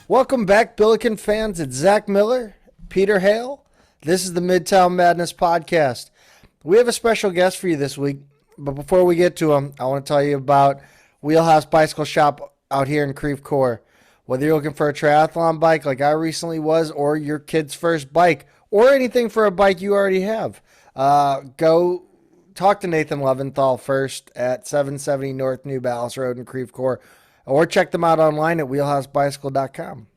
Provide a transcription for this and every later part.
Welcome back, Billiken fans. It's Zach Miller, Peter Hale. This is the Midtown Madness podcast. We have a special guest for you this week, but before we get to him, I want to tell you about Wheelhouse Bicycle Shop out here in Creve Coeur. Whether you're looking for a triathlon bike like I recently was, or your kid's first bike, or anything for a bike you already have, go talk to Nathan Levanthal first at 770 North New Ballas Road in Creve Coeur, or check them out online at wheelhousebicycle.com.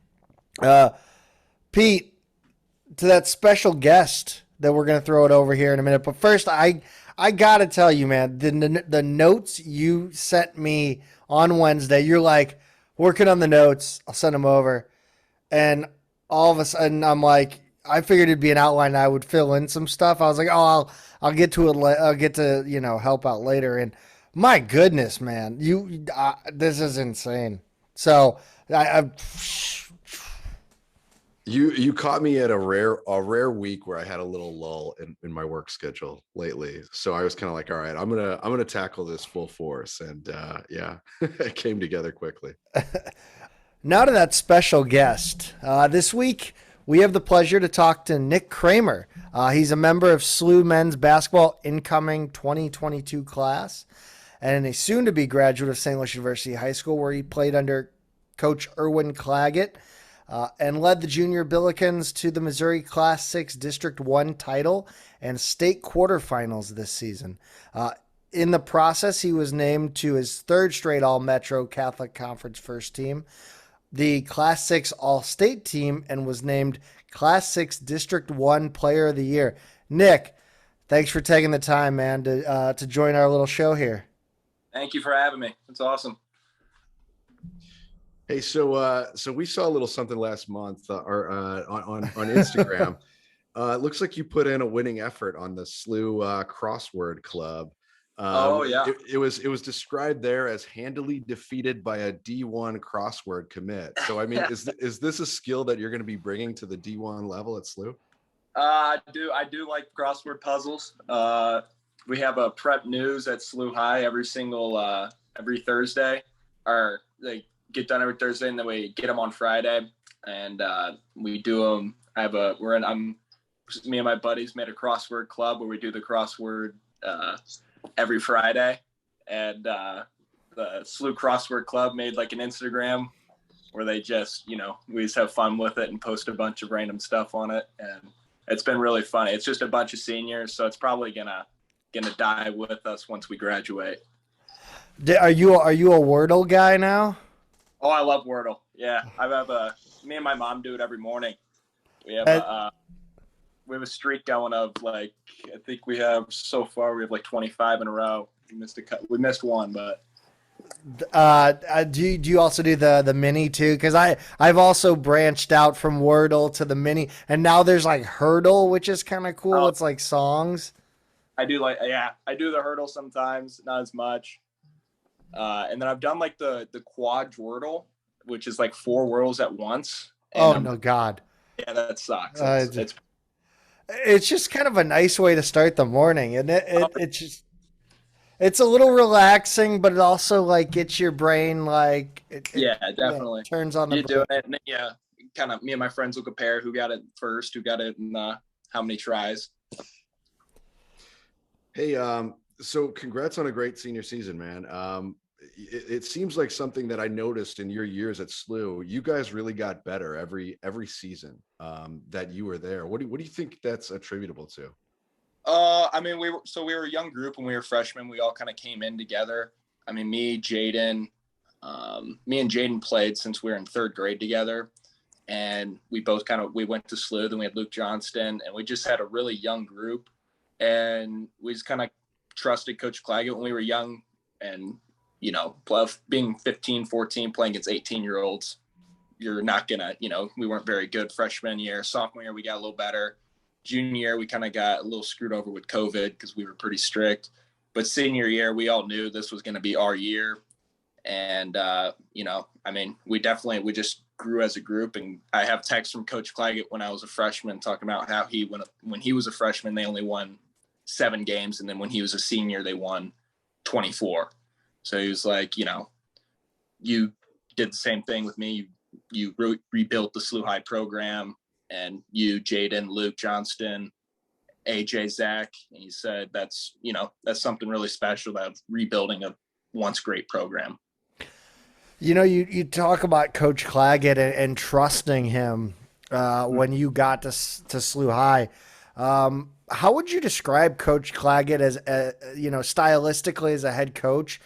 Pete, to that special guest that we're going to throw it over here in a minute. But first, I got to tell you, man, the notes you sent me on Wednesday, you're like, working on the notes, I'll send them over. And all of a sudden, I'm like, I figured it'd be an outline. I would fill in some stuff. I was like, oh, I'll get to it. I'll get to, help out later. And my goodness, man, this is insane. So You caught me at a rare week where I had a little lull in my work schedule lately. So I was kind of like, all right, I'm gonna tackle this full force. And yeah, it came together quickly. Now to that special guest. This week we have the pleasure to talk to Nick Kramer. He's a member of SLU men's basketball incoming 2022 class, and a soon-to-be graduate of St. Louis University High School, where he played under Coach Erwin Claggett and led the junior Billikens to the Missouri Class 6 District 1 title and state quarterfinals this season. In the process, he was named to his third straight All-Metro Catholic Conference first team, the Class 6 All-State team, and was named Class 6 District 1 Player of the Year. Nick, thanks for taking the time, man, to join our little show here. Thank you for having me. It's awesome. Hey, so we saw a little something last month on Instagram. It looks like you put in a winning effort on the SLU crossword club. Oh yeah. It was described there as handily defeated by a D1 crossword commit. So I mean, is this a skill that you're going to be bringing to the D1 level at SLU? I do like crossword puzzles. We have a prep news at SLU High every Thursday, or they get done every Thursday, and then we get them on Friday, and we do them. Me and my buddies made a crossword club where we do the crossword every Friday, and the SLU crossword club made like an Instagram where they just, we just have fun with it and post a bunch of random stuff on it, and it's been really funny. It's just a bunch of seniors, so it's probably gonna die with us once we graduate. Are you a Wordle guy now? Oh, I love Wordle. Yeah, me and my mom do it every morning. We have a streak going of like, I think we have so far, we have like 25 in a row. We missed one, but. Do you also do the mini too? Because I've also branched out from Wordle to the mini, and now there's like Hurdle, which is kind of cool. It's like songs. I do the Hurdle sometimes, not as much. And then I've done like the quadwordle, which is like 4 words at once. No, God. Yeah, that sucks. It's just kind of a nice way to start the morning, and it's a little relaxing, but it also like gets your brain like definitely turns on the you're doing it, and kind of me and my friends will compare who got it first, who got it, and how many tries. Hey, so congrats on a great senior season, man. It seems like something that I noticed in your years at SLU. You guys really got better every season that you were there. What do you think that's attributable to? I mean, we were a young group when we were freshmen. We all kind of came in together. I mean, me and Jaden played since we were in 3rd grade together, and we went to SLU. Then we had Luke Johnston, and we just had a really young group, and we just kind of trusted Coach Claggett when we were young, and being 15, 14, playing against 18-year-olds, you're not gonna, we weren't very good freshman year. Sophomore year, we got a little better. Junior year, we kind of got a little screwed over with COVID because we were pretty strict. But senior year, we all knew this was going to be our year. And, we just grew as a group. And I have texts from Coach Claggett when I was a freshman talking about how when he was a freshman, they only won 7 games. And then when he was a senior, they won 24. So he was like, you did the same thing with me. you rebuilt the SLU High program, and you, Jaden, Luke, Johnston, AJ, Zach, and he said that's something really special, that rebuilding a once great program. You talk about Coach Claggett and trusting him when you got to SLU High. How would you describe Coach Claggett as, stylistically as a head coach?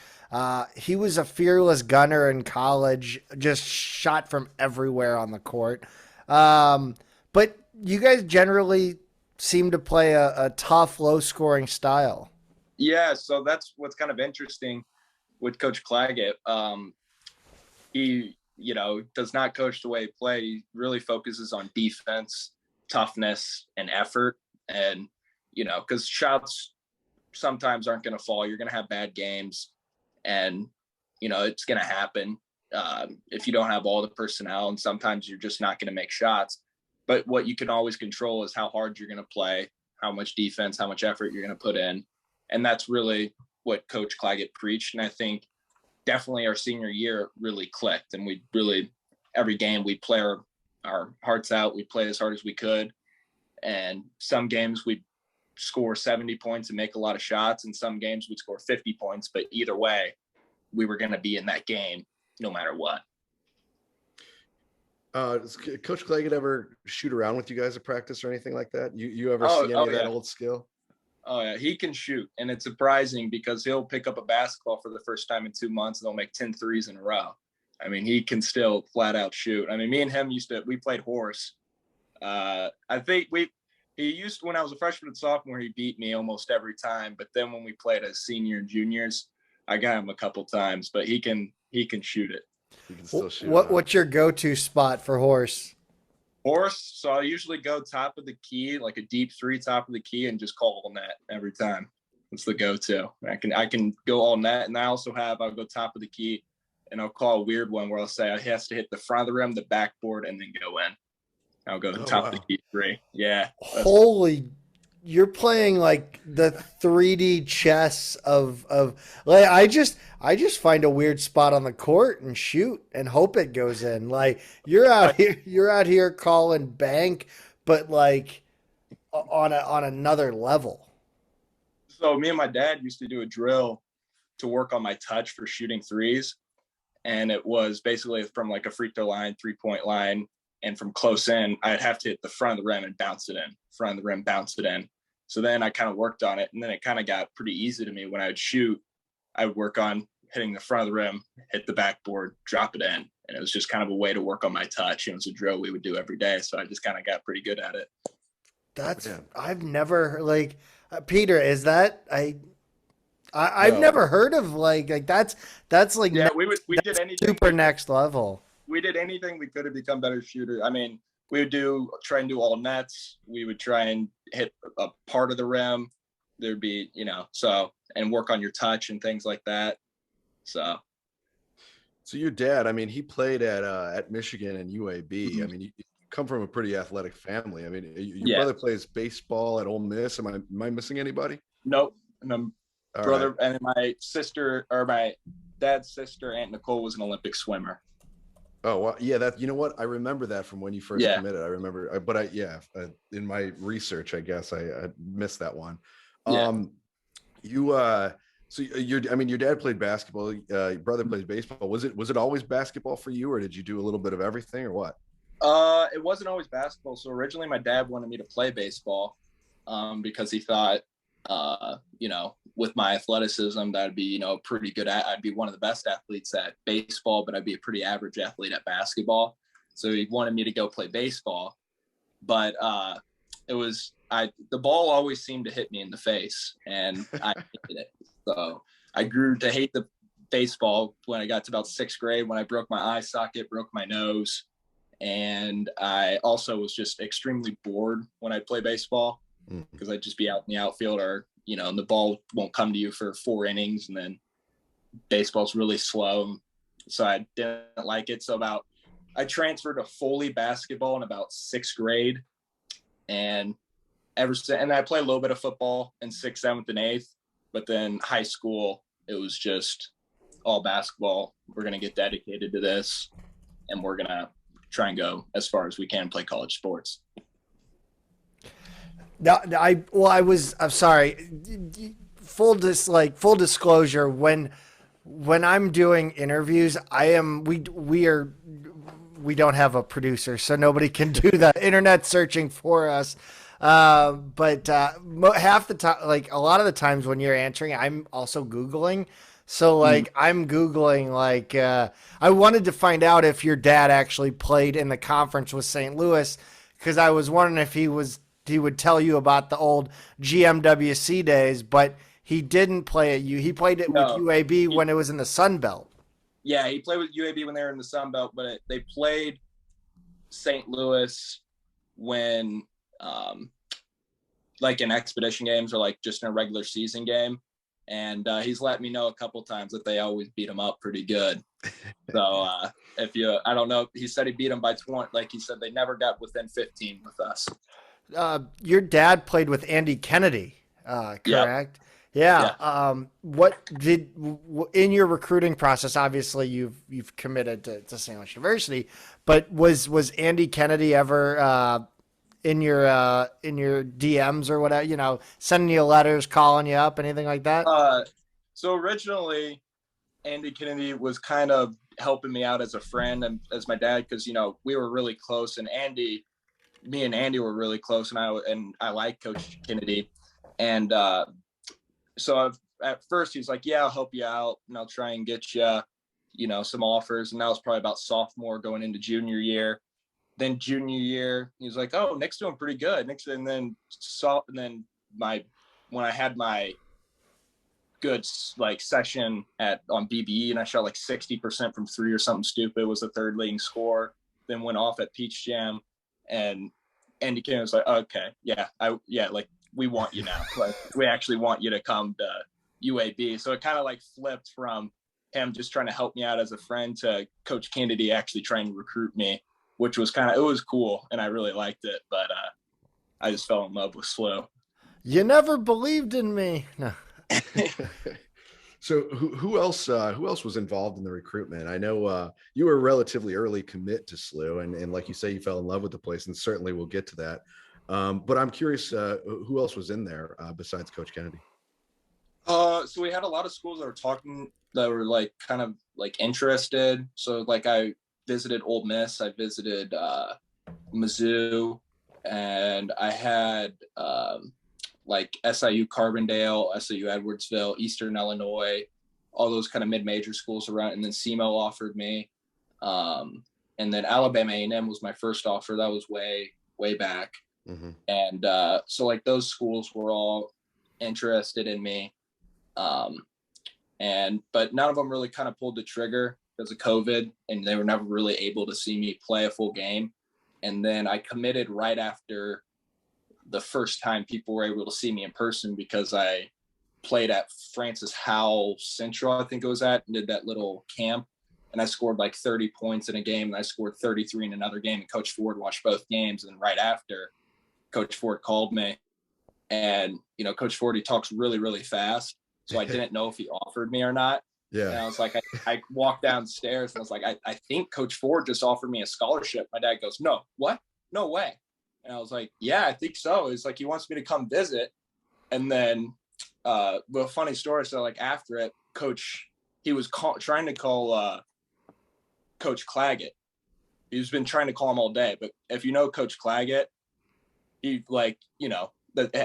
He was a fearless gunner in college, just shot from everywhere on the court. But you guys generally seem to play a tough, low-scoring style. Yeah, so that's what's kind of interesting with Coach Claggett. He, does not coach the way he plays. He really focuses on defense, toughness, and effort. And, because shots sometimes aren't going to fall. You're going to have bad games. And, it's going to happen if you don't have all the personnel. And sometimes you're just not going to make shots. But what you can always control is how hard you're going to play, how much defense, how much effort you're going to put in. And that's really what Coach Claggett preached. And I think definitely our senior year really clicked. And we really, every game we play our hearts out. We play as hard as we could. And some games we'd score 70 points and make a lot of shots. And some games we'd score 50 points. But either way, we were going to be in that game no matter what. Does Coach Claggett ever shoot around with you guys at practice or anything like that? You ever see any of that old skill? Oh yeah, he can shoot, and it's surprising because he'll pick up a basketball for the first time in 2 months and they'll make 10 threes in a row. I mean, he can still flat out shoot. I mean, me and him we played horse. I think when I was a freshman and sophomore, he beat me almost every time. But then when we played as senior and juniors, I got him a couple times. But he can shoot it. He can still shoot. What's your go-to spot for horse? Horse, so I usually go top of the key, like a deep three, top of the key, and just call all net every time. That's the go-to. I can go all net, and I'll go top of the key, and I'll call a weird one where I'll say he has to hit the front of the rim, the backboard, and then go in. I'll go top of the key three. Yeah. Holy, you're playing like the 3D chess of like I just find a weird spot on the court and shoot and hope it goes in. Like you're out here calling bank, but like on another level. So me and my dad used to do a drill to work on my touch for shooting threes. And it was basically from like a free throw line, 3-point line. And from close in, I'd have to hit the front of the rim and bounce it in. Front of the rim, bounce it in. So then I kind of worked on it. And then it kind of got pretty easy to me. When I would shoot, I would work on hitting the front of the rim, hit the backboard, drop it in. And it was just kind of a way to work on my touch. It was a drill we would do every day. So I just kind of got pretty good at it. I've never Peter, is that I've never heard of like that's like we did anything super next level. We did anything we could to become better shooter. I mean, we would try and do all nets. We would try and hit a part of the rim. There'd be, and work on your touch and things like that. So your dad, I mean, he played at Michigan and UAB. Mm-hmm. I mean, you come from a pretty athletic family. I mean, your brother plays baseball at Ole Miss. Am I missing anybody? Nope. And brother, and my sister, or my dad's sister, Aunt Nicole, was an Olympic swimmer. Oh, well, yeah, you know what? I remember that from when you first committed. I remember, but in my research, I guess I missed that one. Your dad played basketball. Your brother plays baseball. Was it always basketball for you, or did you do a little bit of everything, or what? It wasn't always basketball. So originally my dad wanted me to play baseball, because he thought, with my athleticism, that I'd be, pretty good I'd be one of the best athletes at baseball, but I'd be a pretty average athlete at basketball. So he wanted me to go play baseball, but the ball always seemed to hit me in the face, and I hated it. So I grew to hate the baseball when I got to about 6th grade, when I broke my eye socket, broke my nose. And I also was just extremely bored when I play baseball, because I'd just be out in the outfield, or, and the ball won't come to you for 4 innings, and then baseball's really slow. So I didn't like it. So I transferred to Foley basketball in about 6th grade. And and I played a little bit of football in 6th, 7th, and 8th, but then high school, it was just all basketball. We're going to get dedicated to this, and we're going to try and go as far as we can, play college sports. No, I'm sorry. Full disclosure, when I'm doing interviews, we don't have a producer, so nobody can do the internet searching for us. But half the time, like a lot of the times when you're answering, I'm also Googling. So like I'm Googling I wanted to find out if your dad actually played in the conference with St. Louis, because I was wondering if he would tell you about the old GMWC days, but he didn't play at U. He played it with UAB when it was in the Sun Belt. Yeah, he played with UAB when they were in the Sun Belt, but they played St. Louis when like in expedition games or like just in a regular season game. And he's let me know a couple times that they always beat him up pretty good. So I don't know, he said he beat him by 20. Like he said, they never got within 15 with us. Your dad played with Andy Kennedy, correct? Yep. Yeah. What in your recruiting process? Obviously, you've committed to St. Louis University, but was Andy Kennedy ever in your DMs or whatever? Sending you letters, calling you up, anything like that? So originally, Andy Kennedy was kind of helping me out as a friend and as my dad, because we were really close, and me and Andy were really close, and I like Coach Kennedy, and so at first he's like, yeah, I'll help you out and I'll try and get you, some offers. And that was probably about sophomore going into junior year. Then junior year, he's like, oh, Nick's doing pretty good. And then when I had my good session on BBE and I shot 60% from 3 or something stupid, it was the third leading score, then went off at Peach Jam, and Andy Kennedy was like, okay, we want you now. We actually want you to come to UAB. So it kind of flipped from him just trying to help me out as a friend to Coach Kennedy actually trying to recruit me, which was it was cool. And I really liked it, but I just fell in love with SLU. You never believed in me. No. So who else was involved in the recruitment? I know you were a relatively early commit to SLU, and like you say, you fell in love with the place, and certainly we'll get to that. But I'm curious, who else was in there besides Coach Kennedy? So we had a lot of schools that were interested. So I visited Ole Miss, I visited Mizzou, and I had SIU Carbondale, SIU Edwardsville, Eastern Illinois, all those kind of mid-major schools around. And then SEMO offered me. And then Alabama A&M was my first offer. That was way, way back. Mm-hmm. And so those schools were all interested in me. But none of them really kind of pulled the trigger because of COVID, and they were never really able to see me play a full game. And then I committed right after the first time people were able to see me in person, because I played at Francis Howell Central, I think it was at, and did that little camp. And I scored 30 points in a game, and I scored 33 in another game. And Coach Ford watched both games. And right after, Coach Ford called me, and, Coach Ford, he talks really, really fast. So I didn't know if he offered me or not. Yeah. And I was like, I walked downstairs and I was like, I think Coach Ford just offered me a scholarship. My dad goes, no, what? No way. And I was like, yeah, I think so. It's he wants me to come visit. And then, a funny story. So after it, Coach, he was trying to call Coach Claggett. He's been trying to call him all day. But if you know Coach Claggett, he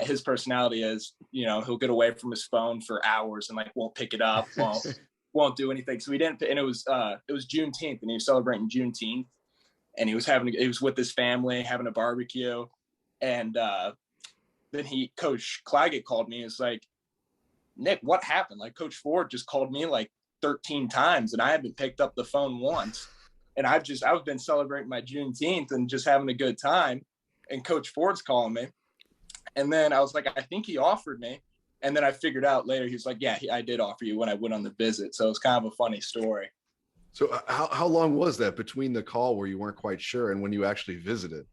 his personality is, he'll get away from his phone for hours and won't pick it up, won't do anything. So he didn't, and it was Juneteenth, and he was celebrating Juneteenth, and he was with his family having a barbecue. And then Coach Claggett called me. It's like, Nick, what happened? Coach Ford just called me 13 times and I haven't picked up the phone once. And I've been celebrating my Juneteenth and just having a good time. And Coach Ford's calling me. And then I was like, I think he offered me. And then I figured out later, he's like, yeah, I did offer you when I went on the visit. So it's kind of a funny story. So how long was that between the call where you weren't quite sure and when you actually visited?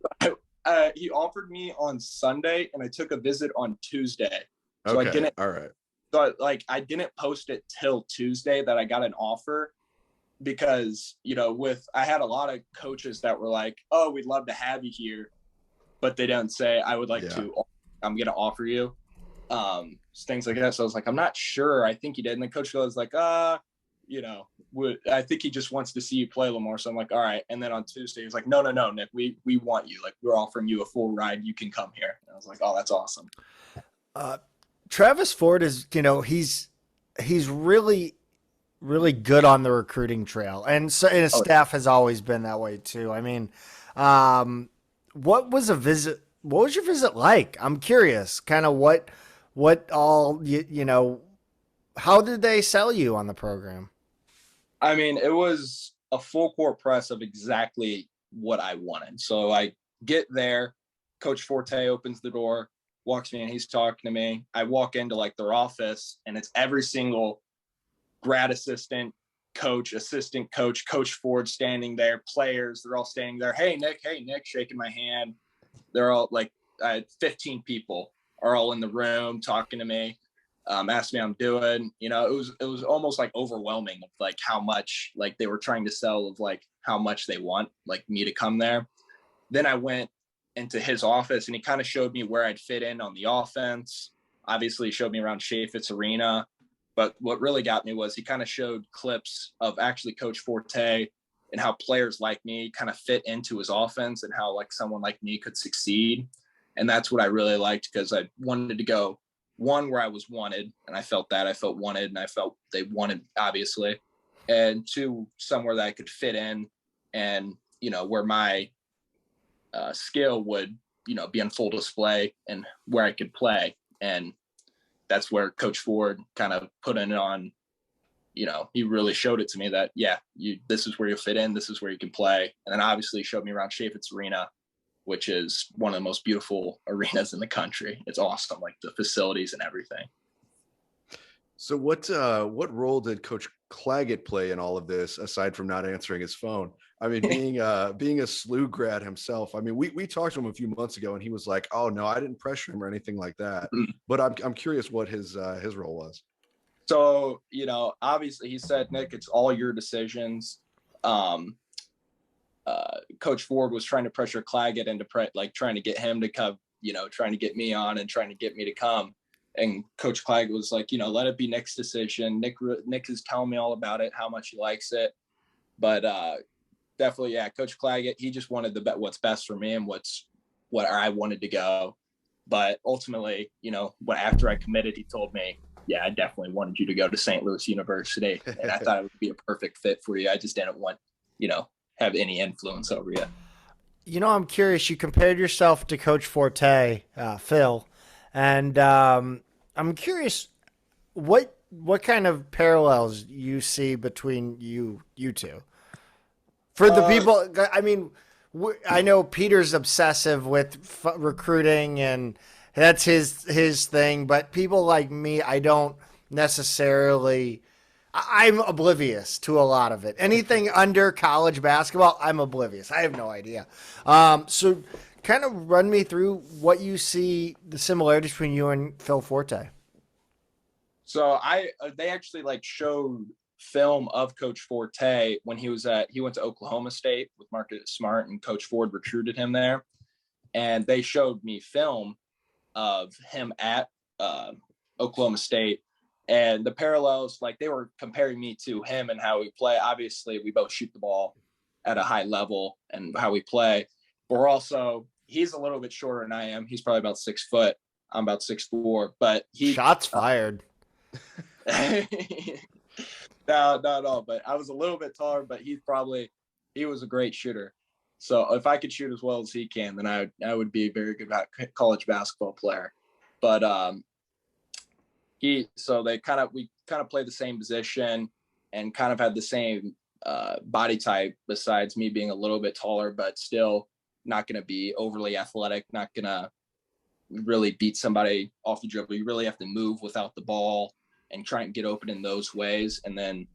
He offered me on Sunday and I took a visit on Tuesday. So okay. All right. So I didn't post it till Tuesday that I got an offer. because, I had a lot of coaches that were like, oh, we'd love to have you here, but they don't say, I'm going to offer you things like that. So I was like, I'm not sure. I think he did. And the coach goes like, I think he just wants to see you play a little more. So I'm like, all right. And then on Tuesday, he was like, no, Nick, we want you. Like, we're offering you a full ride. You can come here. And I was like, oh, that's awesome. Travis Ford is, he's really, really good on the recruiting trail. And so, and his staff has always been that way too. I mean, what was your visit like? I'm curious kind of what all, how did they sell you on the program? I mean, it was a full court press of exactly what I wanted. So I get there, Coach Forte opens the door, walks me in, he's talking to me. I walk into like their office and it's every single grad assistant, coach, assistant coach, Coach Ford standing there, players, they're all standing there. Hey, Nick, shaking my hand. They're all like 15 people are all in the room talking to me, asked me how I'm doing. It was almost like overwhelming of like how much like they were trying to sell of like how much they want like me to come there. Then I went into his office and he kind of showed me where I'd fit in on the offense. Obviously, he showed me around Chaffetz Arena. But what really got me was he kind of showed clips of actually Coach Forte and how players like me kind of fit into his offense and how like someone like me could succeed. And that's what I really liked because I wanted to go one where I was wanted and I felt wanted and I felt they wanted obviously, and two, somewhere that I could fit in and, where my skill would, be on full display and where I could play. And that's where Coach Ford kind of put it on, he really showed it to me that, this is where you fit in. This is where you can play. And then obviously showed me around Chaffetz Arena, which is one of the most beautiful arenas in the country. It's awesome, like the facilities and everything. So what role did Coach Claggett play in all of this, aside from not answering his phone? I mean, being a SLU grad himself, I mean, we talked to him a few months ago and he was like, oh no, I didn't pressure him or anything like that. But I'm curious what his role was. So, obviously he said, Nick, it's all your decisions. Coach Ford was trying to pressure Claggett into trying to get him to come, trying to get me on and trying to get me to come. And Coach Claggett was like, let it be Nick's decision. Nick is telling me all about it, how much he likes it. But definitely, yeah, Coach Claggett, he just wanted the what's best for me and what I wanted to go. But ultimately, after I committed, he told me, yeah, I definitely wanted you to go to St. Louis University. And I thought it would be a perfect fit for you. I just didn't want, have any influence over you. I'm curious. You compared yourself to Coach Forte, Phil, and I'm curious what kind of parallels you see between you two. For the people, I mean, I know Peter's obsessive with recruiting and that's his thing, but people like me, I don't necessarily. I'm oblivious to a lot of it. Anything under college basketball, I'm oblivious. I have no idea. So kind of run me through what you see the similarities between you and Phil Forte. So they actually showed film of Coach Forte when he went to Oklahoma State with Marcus Smart and Coach Ford recruited him there. And they showed me film of him at Oklahoma State. And the parallels, they were comparing me to him and how we play. Obviously, we both shoot the ball at a high level and how we play. But we're also, he's a little bit shorter than I am. He's probably about 6 foot. I'm about 6'4". But shots fired. No. But I was a little bit taller, but he was a great shooter. So if I could shoot as well as he can, then I would be a very good college basketball player. But we kind of play the same position and kind of had the same body type, besides me being a little bit taller, but still not going to be overly athletic, not going to really beat somebody off the dribble. You really have to move without the ball and try and get open in those ways, and then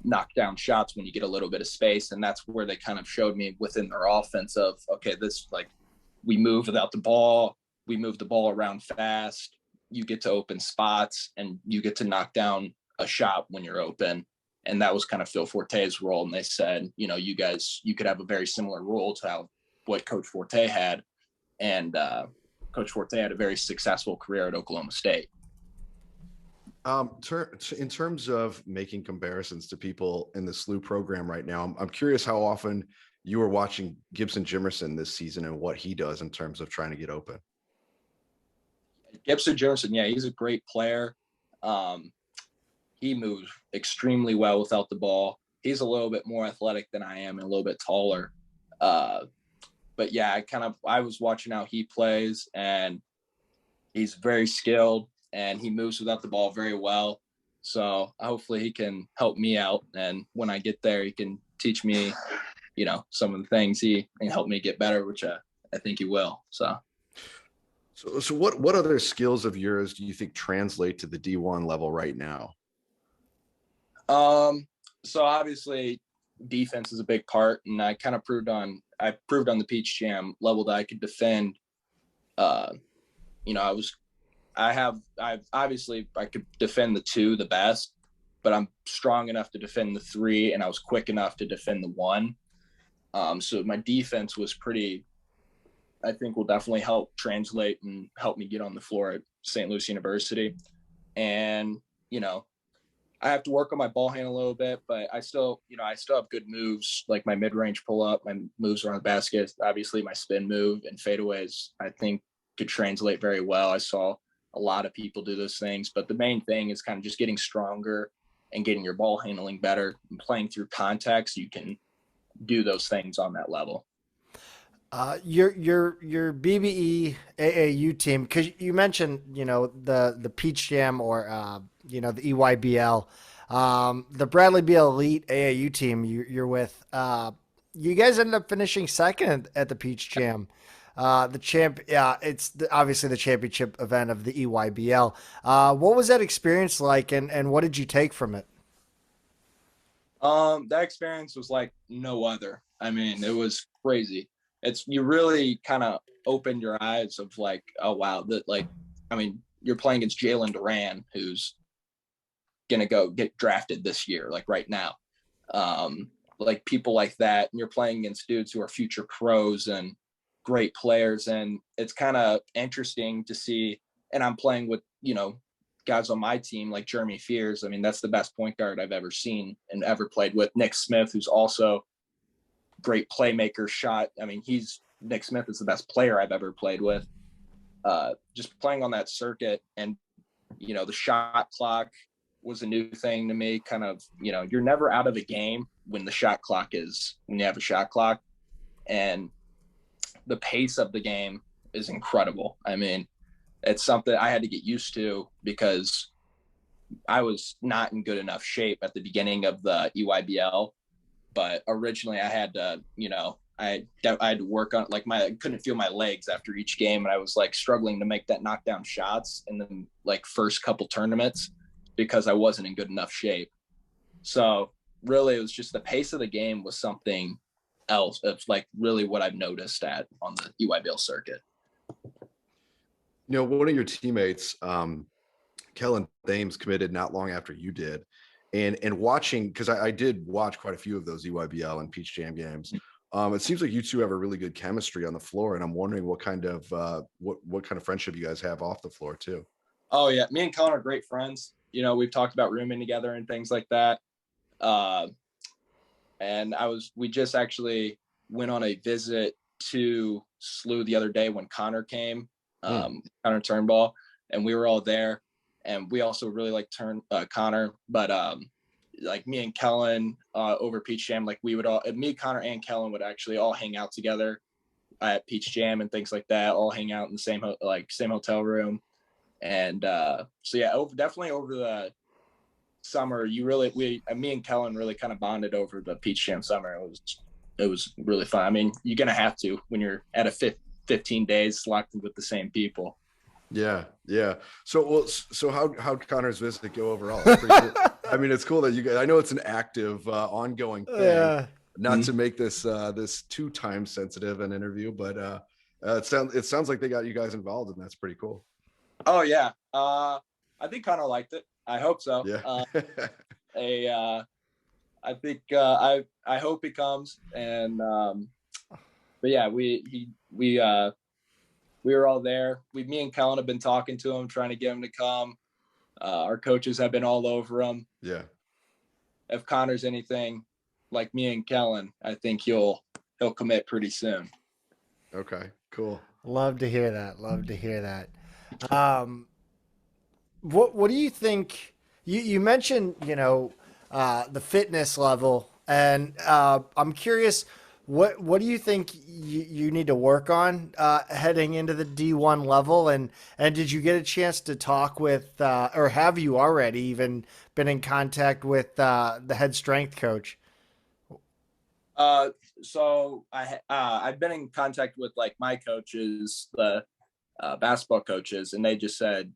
knock down shots when you get a little bit of space. And that's where they kind of showed me within their offense of, okay, this, we move without the ball. We move the ball around fast. You get to open spots and you get to knock down a shot when you're open. And that was kind of Phil Forte's role. And they said, you could have a very similar role to what Coach Forte had. And Coach Forte had a very successful career at Oklahoma State. In terms of making comparisons to people in the SLU program right now, I'm curious how often you were watching Gibson Jimerson this season and what he does in terms of trying to get open. Gibson Jimerson, yeah, he's a great player. He moves extremely well without the ball. He's a little bit more athletic than I am and a little bit taller. But yeah, I was watching how he plays, and he's very skilled and he moves without the ball very well. So hopefully he can help me out. And when I get there, he can teach me, some of the things and help me get better, which I think he will. So what other skills of yours do you think translate to the D1 level right now? So obviously defense is a big part, and I kind of proved on the Peach Jam level that I could defend. I could defend the 2 the best, but I'm strong enough to defend the 3, and I was quick enough to defend the 1. So my defense was I think will definitely help translate and help me get on the floor at St. Louis University. And, I have to work on my ball handle a little bit, but I still have good moves, like my mid-range pull-up, my moves around the basket, obviously my spin move and fadeaways, I think could translate very well. I saw a lot of people do those things, but the main thing is kind of just getting stronger and getting your ball handling better and playing through context. You can do those things on that level. Your BBE AAU team, because you mentioned the Peach Jam or the EYBL, the Bradley Beal Elite AAU team you're with. You guys ended up finishing second at the Peach Jam. It's obviously the championship event of the EYBL. What was that experience like, and what did you take from it? That experience was like no other. I mean, it was crazy. You really kind of opened your eyes of like, oh wow, you're playing against Jalen Duran, who's gonna go get drafted this year, like right now. Like people like that, and you're playing against dudes who are future pros and great players, and it's kind of interesting to see. And I'm playing with guys on my team like Jeremy Fears. I mean, that's the best point guard I've ever seen and ever played with. Nick Smith, who's also great playmaker shot. I mean, Nick Smith is the best player I've ever played with. Just playing on that circuit, and the shot clock was a new thing to me. Kind of, you're never out of a game when you have a shot clock, and the pace of the game is incredible. I mean, it's something I had to get used to because I was not in good enough shape at the beginning of the EYBL. But originally I had to, I had to work on I couldn't feel my legs after each game. And I was like struggling to make that knockdown shots in the first couple tournaments because I wasn't in good enough shape. So really it was just the pace of the game was something else. It's like really what I've noticed on the EYBL circuit. One of your teammates, Kellen Thames, committed not long after you did. And watching, because I did watch quite a few of those EYBL and Peach Jam games. It seems like you two have a really good chemistry on the floor, and I'm wondering what kind of friendship you guys have off the floor too. Oh yeah, me and Connor are great friends. We've talked about rooming together and things like that. And we just actually went on a visit to SLU the other day when Connor came, Connor Turnbull, and we were all there. And we also really like Connor, but like me and Kellen over Peach Jam, like me, Connor, and Kellen would actually all hang out together at Peach Jam and things like that. All hang out in the same hotel room, and so yeah, definitely over the summer, me and Kellen really kind of bonded over the Peach Jam summer. It was really fun. I mean, you're gonna have to when you're at a 15 days locked with the same people. Yeah. So how'd Connor's visit go overall? It's pretty cool. I mean, it's cool that you guys. I know it's an active, ongoing thing. Not to make this too time sensitive an interview, but it sounds like they got you guys involved, and that's pretty cool. Oh yeah, I think Connor liked it. I hope so. Yeah. I think I hope he comes. And but yeah, we were all there. Me and Kellen have been talking to him, trying to get him to come. Our coaches have been all over him. Yeah. If Connor's anything like me and Kellen, I think he'll commit pretty soon. Okay, cool. Love to hear that. Love to hear that. What do you think? You mentioned the fitness level, and I'm curious. What do you think you need to work on heading into the D1 level? And did you get a chance to talk with, or have you already even been in contact with the head strength coach? So I've been in contact with like my coaches, the basketball coaches, and they just said,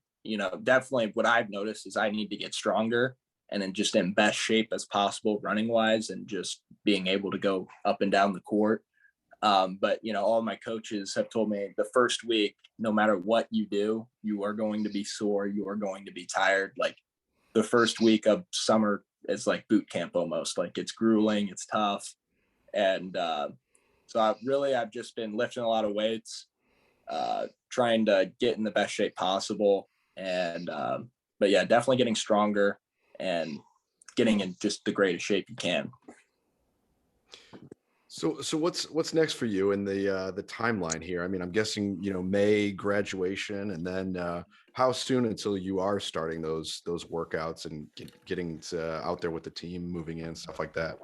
definitely what I've noticed is I need to get stronger and then just in best shape as possible running wise and just being able to go up and down the court. But all my coaches have told me the first week, no matter what you do, you are going to be sore. You are going to be tired. Like the first week of summer is like boot camp almost. Like it's grueling, it's tough. And so I've just been lifting a lot of weights, trying to get in the best shape possible. And but yeah, definitely getting stronger and getting in just the greatest shape you can. So what's next for you in the timeline here? I mean, I'm guessing May graduation, and then how soon until you are starting those workouts and getting out there with the team, moving in, stuff like that.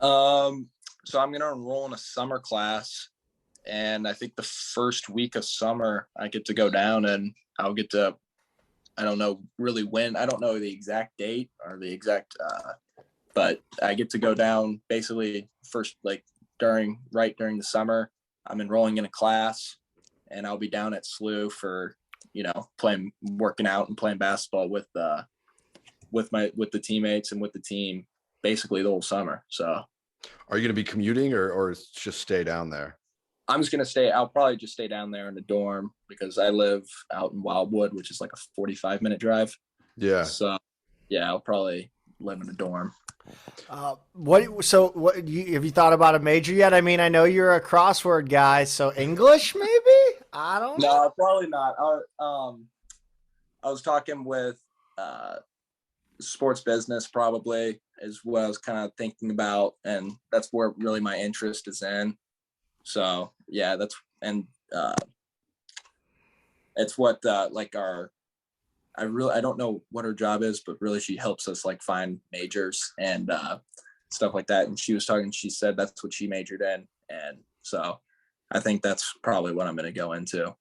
So I'm going to enroll in a summer class, and I think the first week of summer I get to go down and I'll get to, I don't know really when, I don't know the exact date or the exact, but I get to go down basically first, like right during the summer. I'm enrolling in a class, and I'll be down at SLU for, working out and playing basketball with the teammates and with the team basically the whole summer. So are you going to be commuting or just stay down there? I'm just going to stay. I'll probably just stay down there in the dorm because I live out in Wildwood, which is like a 45-minute drive. Yeah. So yeah, I'll probably live in a dorm. What have you thought about a major yet? I mean, I know you're a crossword guy, so English maybe? I don't know. No, probably not. I was talking with sports business probably is what I was kind of thinking about, and that's where really my interest is in. So yeah, it's what I don't know what her job is, but really she helps us like find majors and stuff like that. And she said that's what she majored in, and so I think that's probably what I'm going to go into.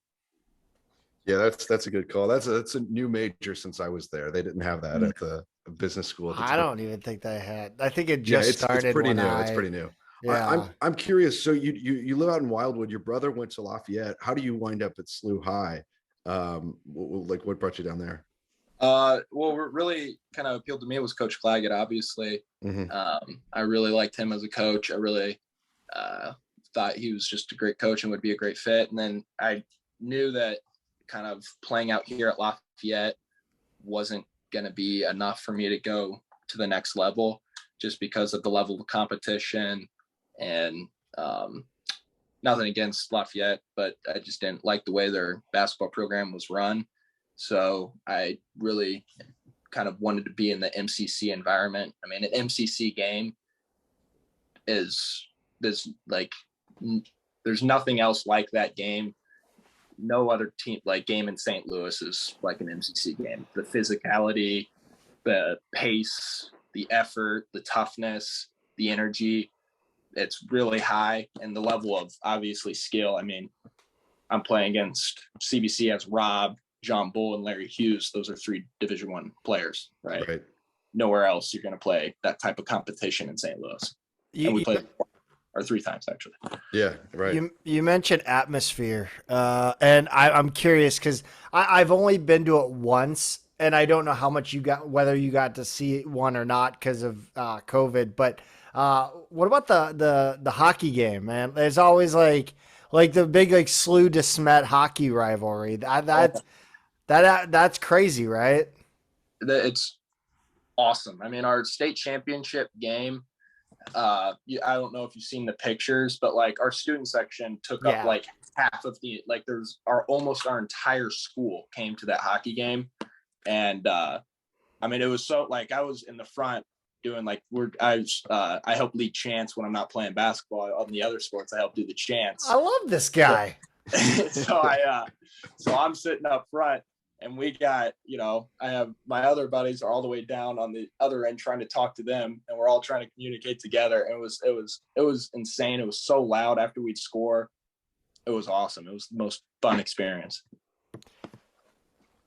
Yeah, that's a good call. That's a new major since I was there. They didn't have that at the business school at the time. I don't even think they had. I think it just started. It's pretty new. It's pretty new. Yeah. I'm curious. So you live out in Wildwood. Your brother went to Lafayette. How do you wind up at SLU High? What brought you down there? Well, what really kind of appealed to me was Coach Claggett, obviously. Mm-hmm. I really liked him as a coach. I really thought he was just a great coach and would be a great fit. And then I knew that kind of playing out here at Lafayette wasn't going to be enough for me to go to the next level just because of the level of competition and nothing against Lafayette, but I just didn't like the way their basketball program was run. So I really kind of wanted to be in the MCC environment. I mean, an MCC game there's nothing else like that game. No other team game in St. Louis is like an MCC game. The physicality, the pace, the effort, the toughness, the energy, it's really high. And the level of obviously skill. I mean, I'm playing against CBC as Rob, John Bull, and Larry Hughes. Those are 3 Division I players, right? Nowhere else you're going to play that type of competition in St. Louis. And we played 3 times actually. Yeah, right. You mentioned atmosphere, and I'm curious because I've only been to it once, and I don't know how much whether you got to see one or not because of COVID. But what about the hockey game, man? There's always like the big SLU de Smet hockey rivalry. That's crazy, right? It's awesome. I mean, our state championship game, I don't know if you've seen the pictures, but like our student section took up like half of the, like there's almost our entire school came to that hockey game. And I mean, it was so, like, I was in the front doing like, I help lead chants when I'm not playing basketball. On the other sports, I help do the chants. I love this guy. So I'm sitting up front, and we got, I have my other buddies are all the way down on the other end trying to talk to them, and we're all trying to communicate together. And it was insane. It was so loud after we'd score. It was awesome. It was the most fun experience.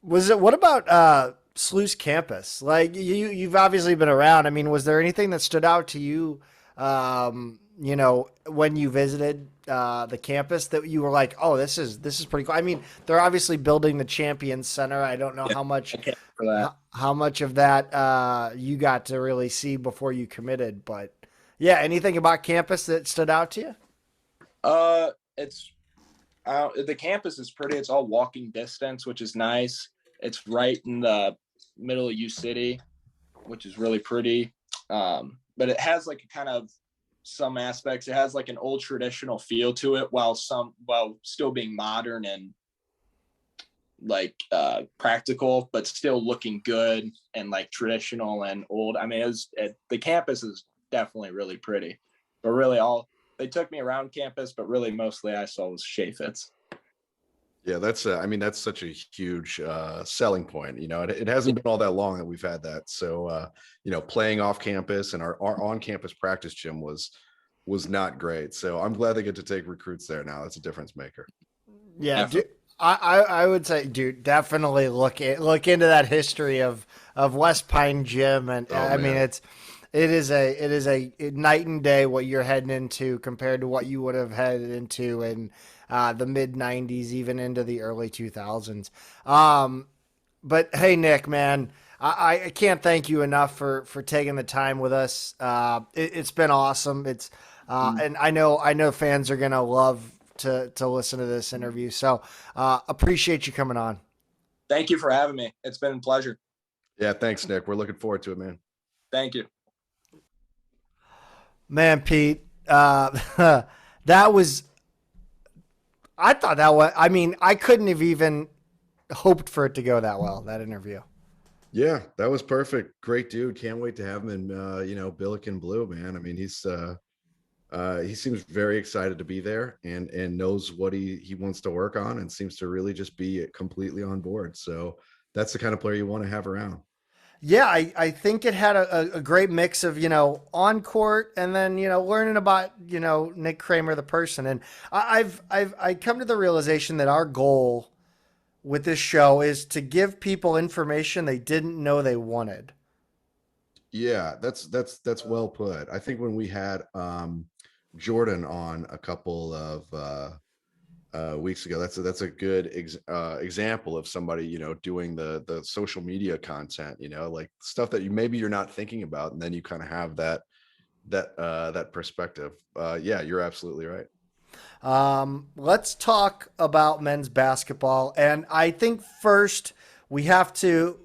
What about SLU's campus? Like you've obviously been around. I mean, was there anything that stood out to you, when you visited the campus that you were like, oh, this is pretty cool? I mean, they're obviously building the Champions Center. I don't know how much of that you got to really see before you committed, but yeah, anything about campus that stood out to you? The campus is pretty. It's all walking distance, which is nice. It's right in the middle of U City, which is really pretty. But it has like a kind of some aspects. It has like an old traditional feel to it, while still being modern and like practical, but still looking good and like traditional and old. I mean, the campus is definitely really pretty. But really, they took me around campus, but really mostly I saw was Chaffetz. Yeah, that's such a huge selling point. It hasn't been all that long that we've had that. So, playing off campus and our on-campus practice gym was not great. So I'm glad they get to take recruits there now. That's a difference maker. Yeah, I would say, dude, definitely look into that history of West Pine Gym, and I mean it is a night and day what you're heading into compared to what you would have headed into in the mid 90s, even into the early 2000s. But hey, Nick, man, I can't thank you enough for taking the time with us. It's been awesome. It's and I know fans are gonna love to listen to this interview. So appreciate you coming on. Thank you for having me. It's been a pleasure. Yeah, thanks, Nick. We're looking forward to it, man. Thank you. Man, Pete, I couldn't have even hoped for it to go that well, that interview. Yeah, that was perfect. Great dude. Can't wait to have him in, Billiken Blue, man. I mean, he seems very excited to be there and knows what he wants to work on and seems to really just be completely on board. So that's the kind of player you want to have around. Yeah, I think it had a great mix of, on court and then, learning about, Nick Kramer, the person. And I've come to the realization that our goal with this show is to give people information they didn't know they wanted. Yeah, that's well put. I think when we had Jordan on a couple of weeks ago, that's a good example of somebody doing the social media content, like stuff that maybe you're not thinking about, and then you kind of have that perspective. Yeah, you're absolutely right. Let's talk about men's basketball, and I think first we have to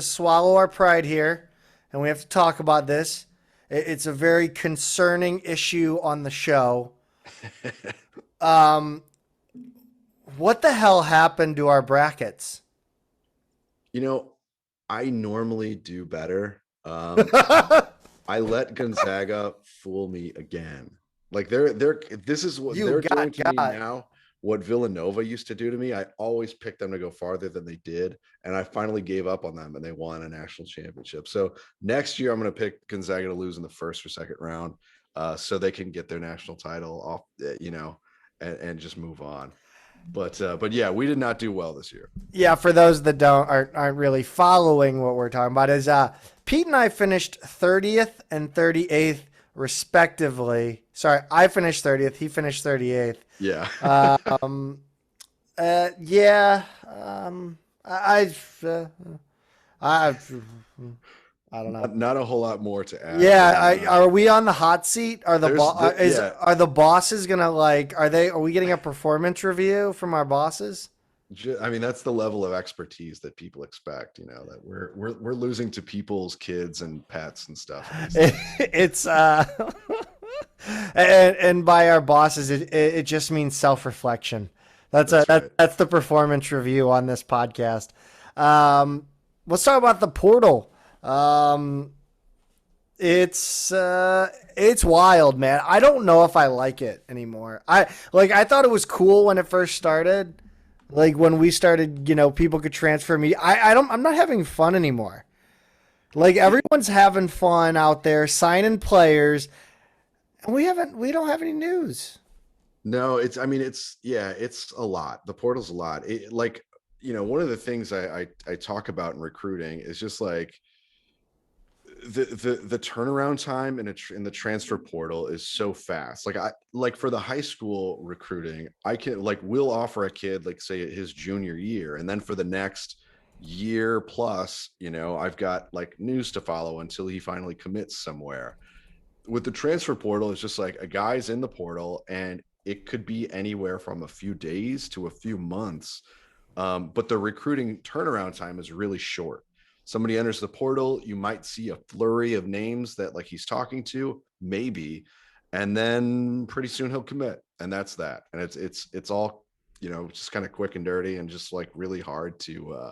swallow our pride here, and we have to talk about this. It's a very concerning issue on the show. What the hell happened to our brackets? I normally do better. I let Gonzaga fool me again. Like this is what they're doing to me now. What Villanova used to do to me. I always picked them to go farther than they did, and I finally gave up on them, and they won a national championship. So next year, I'm going to pick Gonzaga to lose in the first or second round, so they can get their national title off, and just move on. But yeah, we did not do well this year. Yeah, for those that aren't really following what we're talking about, is Pete and I finished 30th and 38th respectively. Sorry, I finished 30th. He finished 38th. Yeah. I don't know. Not a whole lot more to add. Yeah, are we on the hot seat? Are the bosses gonna are we getting a performance review from our bosses? I mean, that's the level of expertise that people expect, that we're losing to people's kids and pets and stuff these days. It's and by our bosses, it just means self-reflection. That's right. That's the performance review on this podcast. Um, let's talk about the portal. Um, it's wild, man. I don't know if I like it anymore. I thought it was cool when it first started. Like when we started, people could transfer me. I'm not having fun anymore. Like everyone's having fun out there signing players, and we don't have any news. No, I mean, it's a lot. The portal's a lot. One of the things I talk about in recruiting is just like the turnaround time in the transfer portal is so fast. Like for the high school recruiting, we'll offer a kid like say his junior year, and then for the next year plus, I've got like news to follow until he finally commits somewhere. With the transfer portal, it's just like a guy's in the portal and it could be anywhere from a few days to a few months. But the recruiting turnaround time is really short. Somebody enters the portal, you might see a flurry of names that like he's talking to, maybe, and then pretty soon he'll commit, and that's that. And it's all just kind of quick and dirty, and just like really hard to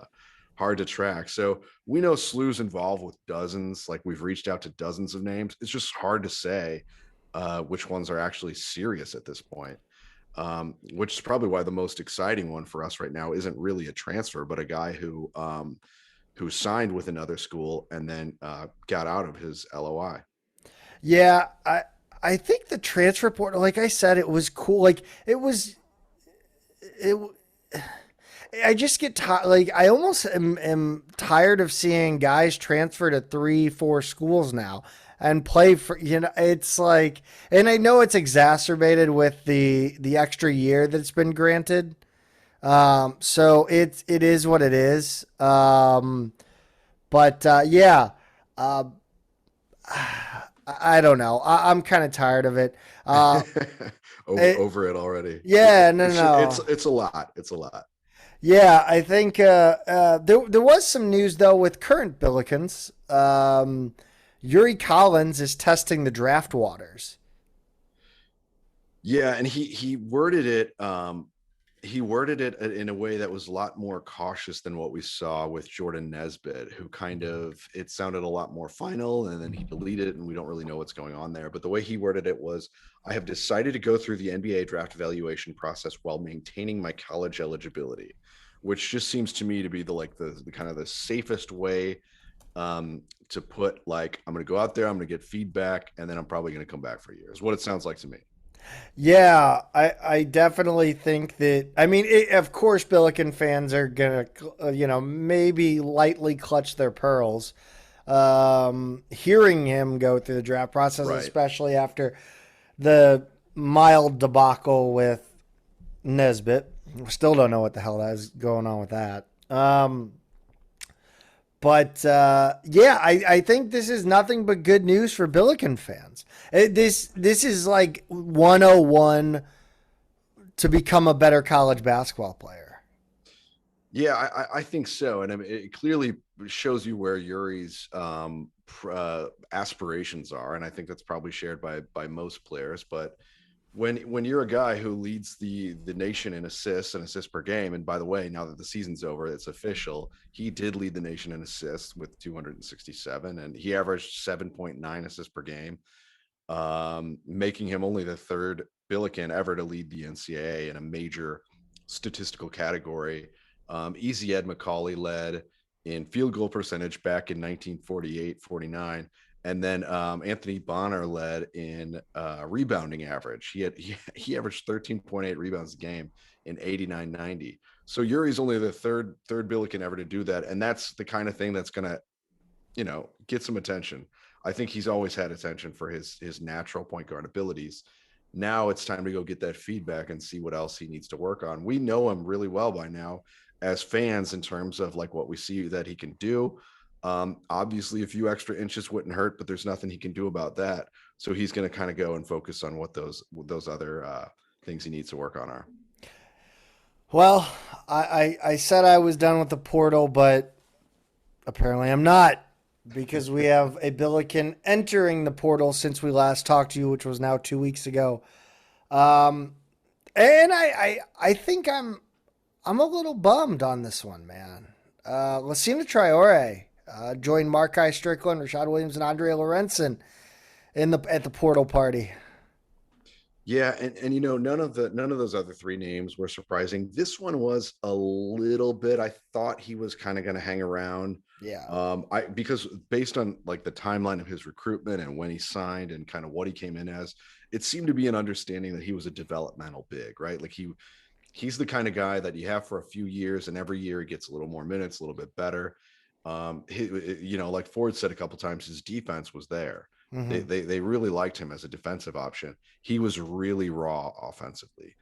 track. So we know SLU's involved with dozens. Like we've reached out to dozens of names. It's just hard to say which ones are actually serious at this point. Which is probably why the most exciting one for us right now isn't really a transfer, but a guy who signed with another school and then got out of his LOI. Yeah, I think the transfer portal, like I said, it was cool. Like it. I just get tired. Like I almost am tired of seeing guys transfer to 3, 4 schools now and play for. It's like, and I know it's exacerbated with the extra year that's been granted. So it is what it is. But yeah, uh, I don't know. I'm kind of tired of it. Over it already. Yeah, no, no. It's a lot. It's a lot. Yeah, I think there was some news though with current Billikens. Yuri Collins is testing the draft waters. Yeah, and he worded it in a way that was a lot more cautious than what we saw with Jordan Nesbitt, who it sounded a lot more final, and then he deleted it and we don't really know what's going on there. But the way he worded it was, I have decided to go through the NBA draft evaluation process while maintaining my college eligibility, which just seems to me to be the kind of the safest way to put, like, I'm going to go out there, I'm going to get feedback, and then I'm probably going to come back for years. What it sounds like to me. Yeah, I definitely think that. I mean, of course, Billiken fans are gonna, maybe lightly clutch their pearls, hearing him go through the draft process, Right. especially after the mild debacle with Nesbitt. Still don't know what the hell that is going on with that. But yeah, I think this is nothing but good news for Billiken fans. This is like 101 to become a better college basketball player. Yeah, I think so. And I mean, it clearly shows you where Yuri's aspirations are. And I think that's probably shared by most players. But when you're a guy who leads the nation in assists per game, and by the way, now that the season's over, it's official, he did lead the nation in assists with 267, and he averaged 7.9 assists per game, making him only the third Billiken ever to lead the NCAA in a major statistical category. Easy Ed McCauley led in field goal percentage back in 1948-49. And then Anthony Bonner led in rebounding average. He averaged 13.8 rebounds a game in 89-90. So Yuri's only the third Billiken ever to do that, and that's the kind of thing that's gonna, get some attention. I think he's always had attention for his natural point guard abilities. Now it's time to go get that feedback and see what else he needs to work on. We know him really well by now as fans in terms of like what we see that he can do. Obviously a few extra inches wouldn't hurt, but there's nothing he can do about that. So he's going to kind of go and focus on what those other things he needs to work on are. Well, I said I was done with the portal, but apparently I'm not because we have a Billiken entering the portal since we last talked to you, which was now 2 weeks ago. Um, and I think I'm a little bummed on this one, man. Lassina Traore joined Markai Strickland, Rashad Williams, and Andre Lorenzen at the portal party. Yeah, and none of those other three names were surprising. This one was a little bit. I thought he was kind of going to hang around. Yeah. I because based on like the timeline of his recruitment and when he signed and kind of what he came in as, it seemed to be an understanding that he was a developmental big, right? Like he's the kind of guy that you have for a few years, and every year he gets a little more minutes, a little bit better. Like Ford said a couple times, his defense was there. They, Mm-hmm. they they really liked him as a defensive option. He was really raw offensively.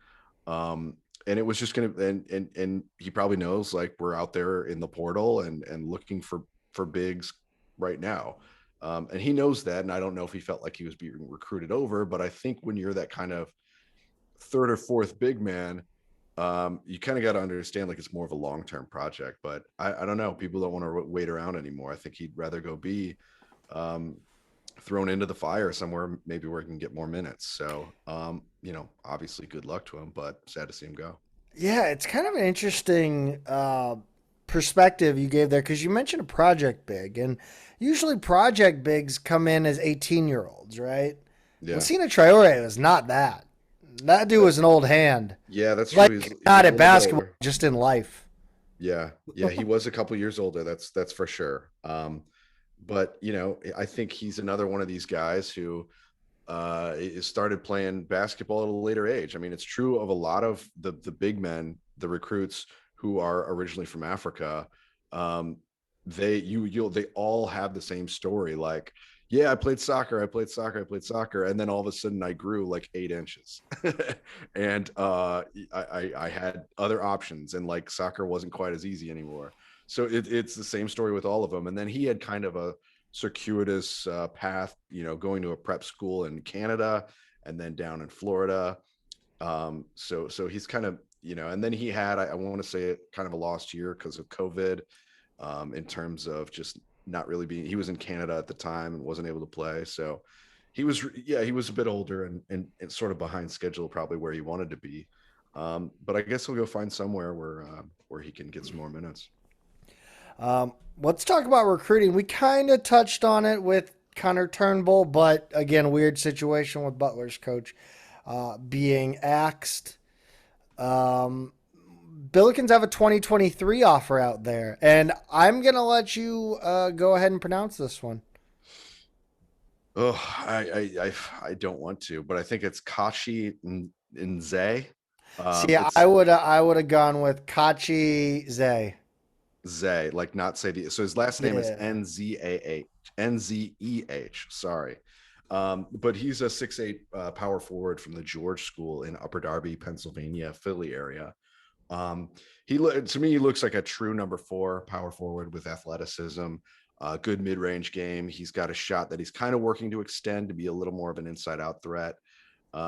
Um, and it was just gonna and he probably knows like we're out there in the portal and looking for bigs right now. And he knows that, and I don't know if he felt like he was being recruited over, but I think when you're that kind of third or fourth big man, you kind of got to understand like it's more of a long-term project. But I don't know. People don't want to wait around anymore. I think he'd rather go be um, thrown into the fire somewhere, maybe where he can get more minutes. So, obviously, good luck to him, but sad to see him go. Yeah, it's kind of an interesting perspective you gave there because you mentioned a project big, and usually project bigs come in as 18-year-olds, right? Yeah, Lassina Traore was not that. That dude that, was an old hand. yeah, that's true. Like, He's not a at little bit basketball, older. just in life. Yeah, he was a couple years older. That's for sure. But I think he's another one of these guys who started playing basketball at a later age. I mean, it's true of a lot of the big men, the recruits who are originally from Africa. Um, they all have the same story. Like, yeah, I played soccer, and then all of a sudden I grew like 8 inches, and I had other options, and like soccer wasn't quite as easy anymore. So it's the same story with all of them. And then he had kind of a circuitous path, going to a prep school in Canada and then down in Florida. So he's kind of, and then he had, I want to say it kind of a lost year because of COVID, in terms of just not really being, he was in Canada at the time and wasn't able to play. So he was a bit older and sort of behind schedule, probably where he wanted to be. But I guess he'll go find somewhere where he can get some more minutes. Let's talk about recruiting. We kind of touched on it with Connor Turnbull, but again, weird situation with Butler's coach being axed. Um, Billikens have a 2023 offer out there, and I'm gonna let you go ahead and pronounce this one. Oh, I don't want to, but I think it's Kachi Nze. See, It's I would have gone with Kachi Zay. Zay, like not say the. So his last name is Yeah, Nzeh. Sorry, but he's a 6'8" power forward from the George School in Upper Darby, Pennsylvania, Philly area. Um, to me, he looks like a true number 4 power forward with athleticism, good mid-range game. He's got a shot that he's kind of working to extend to be a little more of an inside-out threat.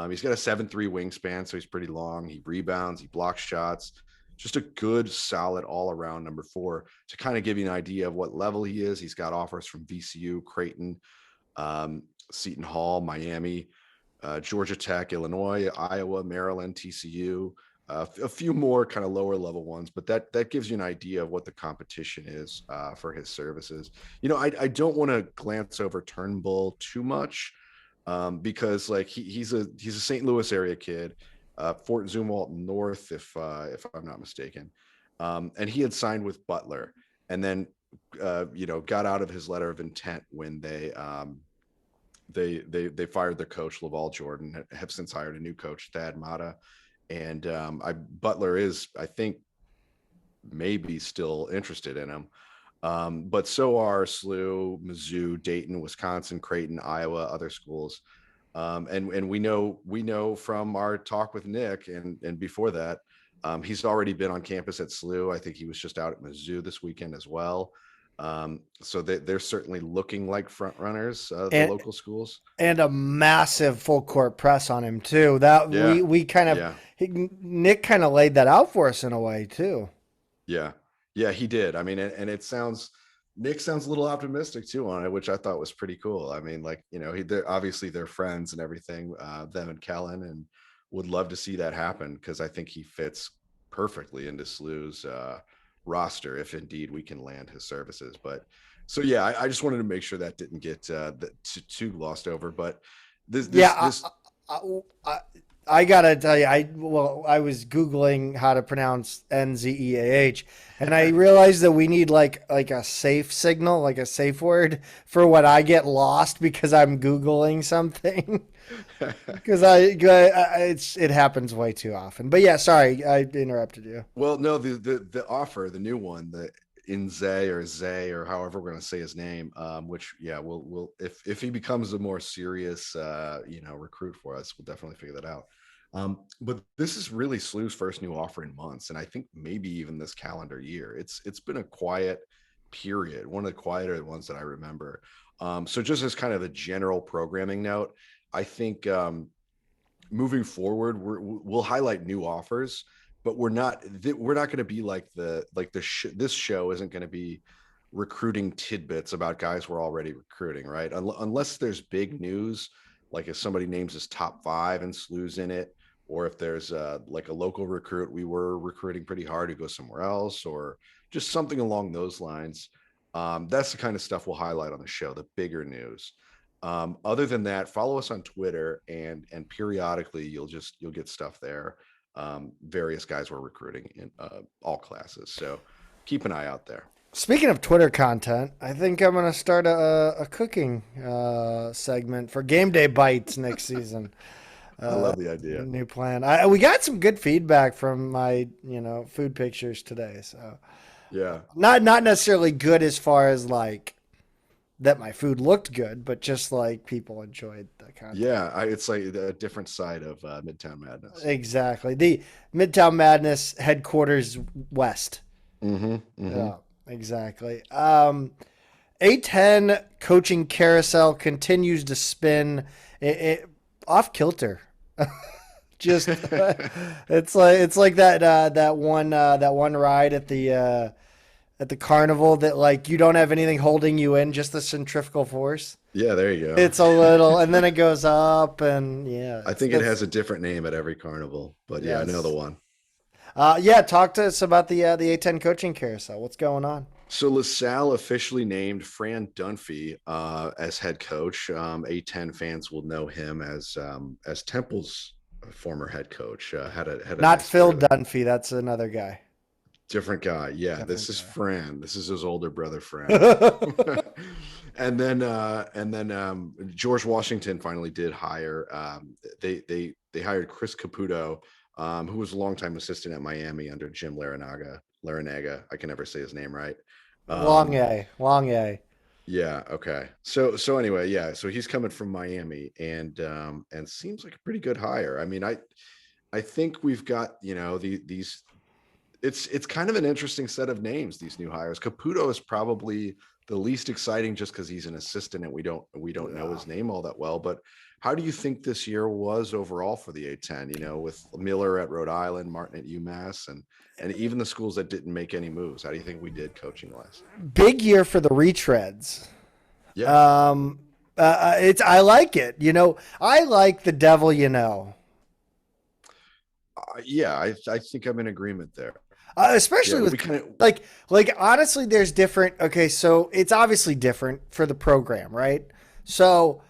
He's got a 7'3" wingspan, so he's pretty long. He rebounds, he blocks shots. Just a good, solid all-around number 4. To kind of give you an idea of what level he is, he's got offers from VCU, Creighton, um, Seton Hall, Miami, Georgia Tech, Illinois, Iowa, Maryland, TCU, a few more kind of lower level ones, but that gives you an idea of what the competition is for his services. I don't want to glance over Turnbull too much, because like he's a St. Louis area kid, Fort Zumwalt North, if I'm not mistaken, and he had signed with Butler, and then got out of his letter of intent when they fired their coach Laval Jordan, have since hired a new coach, Thad Mata, and Butler is, I think, maybe still interested in him. But so are SLU, Mizzou, Dayton, Wisconsin, Creighton, Iowa, other schools. And we know from our talk with Nick and before that, he's already been on campus at SLU. I think he was just out at Mizzou this weekend as well. So they're certainly looking like front runners, the And local schools. and a massive full court press on him too. That Yeah, we kind of yeah, Nick kind of laid that out for us in a way too. yeah, yeah. He did. I mean, and it sounds Nick sounds a little optimistic too on it, which I thought was pretty cool. I mean, like they're obviously they're friends and everything, them and Kellen, and would love to see that happen because I think he fits perfectly into SLU's roster if indeed we can land his services. But so yeah, I just wanted to make sure that didn't get too glossed over. But this I, I, I gotta tell you, I was Googling how to pronounce NZEAH, and I realized that we need like a safe signal, like a safe word for when I get lost because I'm Googling something. Because it happens way too often. But yeah, sorry, I interrupted you. Well, no, the offer, the new one, the Zay or however we're going to say his name, which we'll if he becomes a more serious recruit for us, we'll definitely figure that out. But this is really SLU's first new offer in months, and I think maybe even this calendar year. It's been a quiet period, one of the quieter ones that I remember. So just as kind of a general programming note, I think moving forward, we'll highlight new offers, but we're not going to be like this show isn't going to be recruiting tidbits about guys we're already recruiting, right? Unless there's big news, like if somebody names his top 5 and SLU's in it, or if there's like a local recruit we were recruiting pretty hard who goes somewhere else, or just something along those lines. That's the kind of stuff we'll highlight on the show, the bigger news. Other than that, follow us on Twitter, and periodically you'll get stuff there. Various guys we're recruiting in all classes, so keep an eye out there. Speaking of Twitter content, I think I'm going to start a cooking segment for Game Day Bites next season. I love the idea. New plan. We got some good feedback from my food pictures today, so yeah, not necessarily good as far as like that my food looked good, but just like people enjoyed the content. Yeah, it's like a different side of Midtown Madness. Exactly, the Midtown Madness headquarters west. Mm-hmm, mm-hmm. Yeah, exactly. A10 coaching carousel continues to spin it off kilter. Just it's like that one ride at the carnival that like you don't have anything holding you in, just the centrifugal force. Yeah, there you go. It's a little, and then it goes up, and yeah. I think it has a different name at every carnival, but yeah, yes. I know the one. Talk to us about the A10 coaching carousel. What's going on? So LaSalle officially named Fran Dunphy as head coach. A10 fans will know him as Temple's former head coach. Had a Not nice Phil career. Dunphy. That's another guy. Different guy. Yeah, Different this is guy. Fran. This is his older brother, Fran. and then George Washington finally did hire. They hired Chris Caputo, who was a longtime assistant at Miami under Jim Larinaga. I can never say his name right. Long A. Yeah. Okay. So anyway, yeah. So he's coming from Miami, and seems like a pretty good hire. I mean, I think we've got these. It's kind of an interesting set of names. These new hires. Caputo is probably the least exciting, just because he's an assistant and we don't know his name all that well. But how do you think this year was overall for the A10? With Miller at Rhode Island, Martin at UMass, and even the schools that didn't make any moves. How do you think we did coaching wise? Big year for the retreads. Yeah. I like it. I like the devil. Yeah, I think I'm in agreement there. Especially with like honestly, there's different. Okay, so it's obviously different for the program, right? So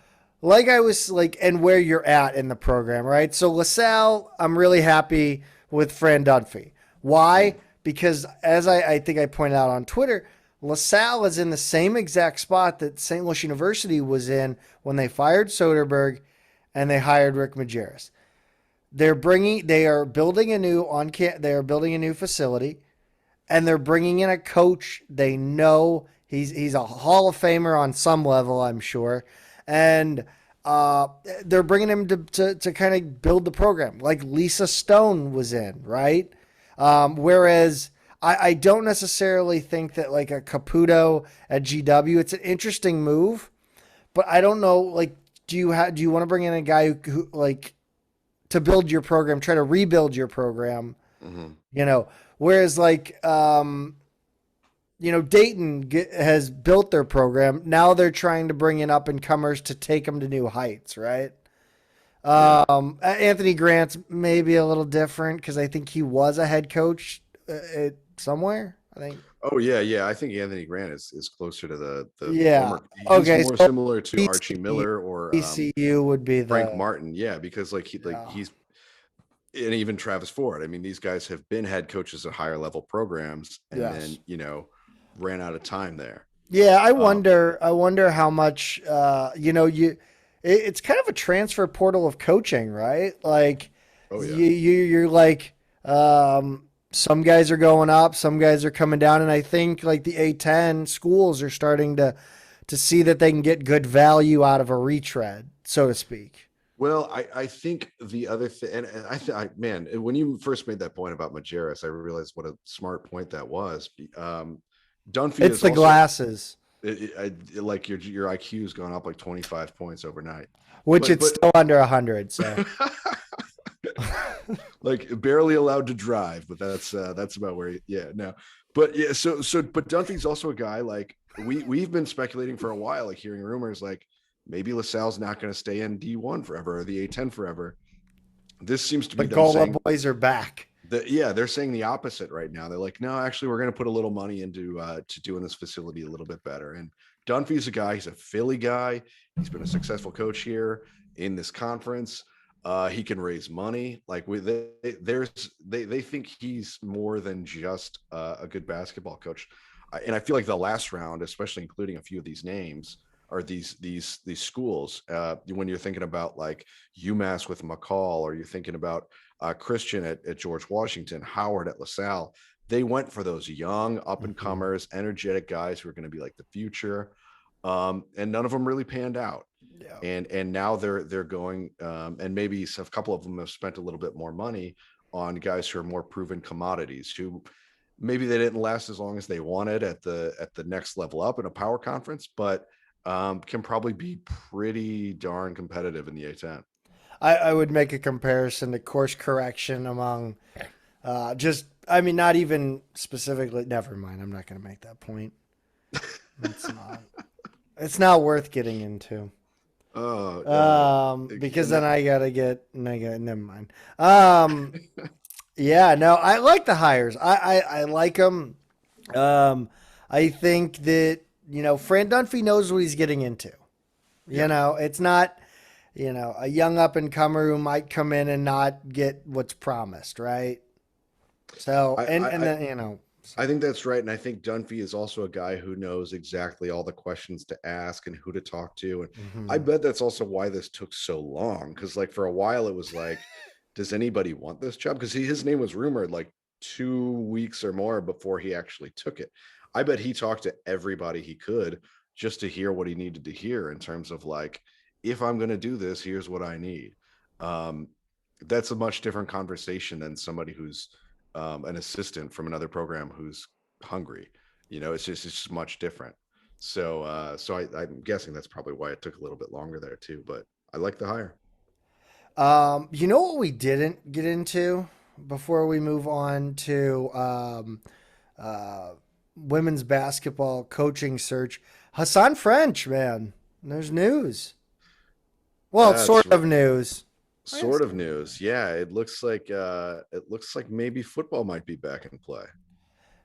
like I was like, and where you're at in the program, right? So LaSalle, I'm really happy with Fran Dunphy. Why? Because as I think I pointed out on Twitter, LaSalle is in the same exact spot that St. Louis University was in when they fired Soderberg and they hired Rick Majerus. They are building a new facility, and they're bringing in a coach. They know he's a Hall of Famer on some level, I'm sure, and they're bringing him to kind of build the program, like Lisa Stone was in, right? Whereas I don't necessarily think that like a Caputo at GW, it's an interesting move, but I don't know, like, do you want to bring in a guy who like to build your program, try to rebuild your program, Hmm. whereas like, Dayton has built their program. Now they're trying to bring in up and comers to take them to new heights, right? Yeah. Anthony Grant's maybe a little different because I think he was a head coach somewhere. I think. Oh yeah, yeah. I think Anthony Grant is closer to the Yeah. former. He's Okay. more So similar to Archie ECU, Miller or ECU would be Frank the Martin. Yeah, because yeah. he's and even Travis Ford. I mean, these guys have been head coaches at higher level programs, and then Yes. ran out of time there. Yeah. I Um, wonder. I wonder how much. It's kind of a transfer portal of coaching, right? Like oh yeah. you're like some guys are going up, some guys are coming down, and I think like the A10 schools are starting to see that they can get good value out of a retread, so to speak. Well, I think the other thing, and man, when you first made that point about Majerus, I realized what a smart point that was. Dunphy It's is the also glasses, like your IQ's gone up like 25 points overnight. which But it's still under 100. So like barely allowed to drive, but that's about where yeah, no. But yeah, but Dunphy's also a guy like we've been speculating for a while, like hearing rumors like maybe LaSalle's not going to stay in D1 forever or the A10 forever. This seems to the be them Gola saying boys are back. that, yeah, they're saying the opposite right now. They're like, no, actually, we're going to put a little money into to doing this facility a little bit better. And Dunphy's a guy. He's a Philly guy. He's been a successful coach here in this conference. He can raise money. Like they think he's more than just a good basketball coach. And I feel like the last round, especially including a few of these names, are these schools. When you're thinking about like UMass with McCall, or you're thinking about Christian at George Washington, Howard at LaSalle, they went for those young up and comers, energetic guys who are going to be like the future. And none of them really panned out. Yeah. And now they're going, and maybe a couple of them have spent a little bit more money on guys who are more proven commodities, who maybe they didn't last as long as they wanted at the next level up in a power conference, but can probably be pretty darn competitive in the A10. I would make a comparison to course correction among I mean, not even specifically. Never mind. I'm not going to make that point. It's not. It's not worth getting into. Because then I gotta get. Never mind. Yeah. No, I like the hires. I like them. I think that Fran Dunphy knows what he's getting into. It's not. A young up and comer who might come in and not get what's promised, right? So, I think that's right. And I think Dunphy is also a guy who knows exactly all the questions to ask and who to talk to. And I bet that's also why this took so long. Cause like for a while it was like, does anybody want this job? Because his name was rumored like 2 weeks or more before he actually took it. I bet he talked to everybody he could just to hear what he needed to hear in terms of like, if I'm going to do this, here's what I need. That's a much different conversation than somebody who's an assistant from another program who's hungry. It's just much different. So I'm guessing that's probably why it took a little bit longer there too. But I like the hire. You know what we didn't get into before we move on to women's basketball coaching search? Hassan French, man. There's news. Well, it's sort of news. Sort of news. Yeah, it looks like maybe football might be back in play.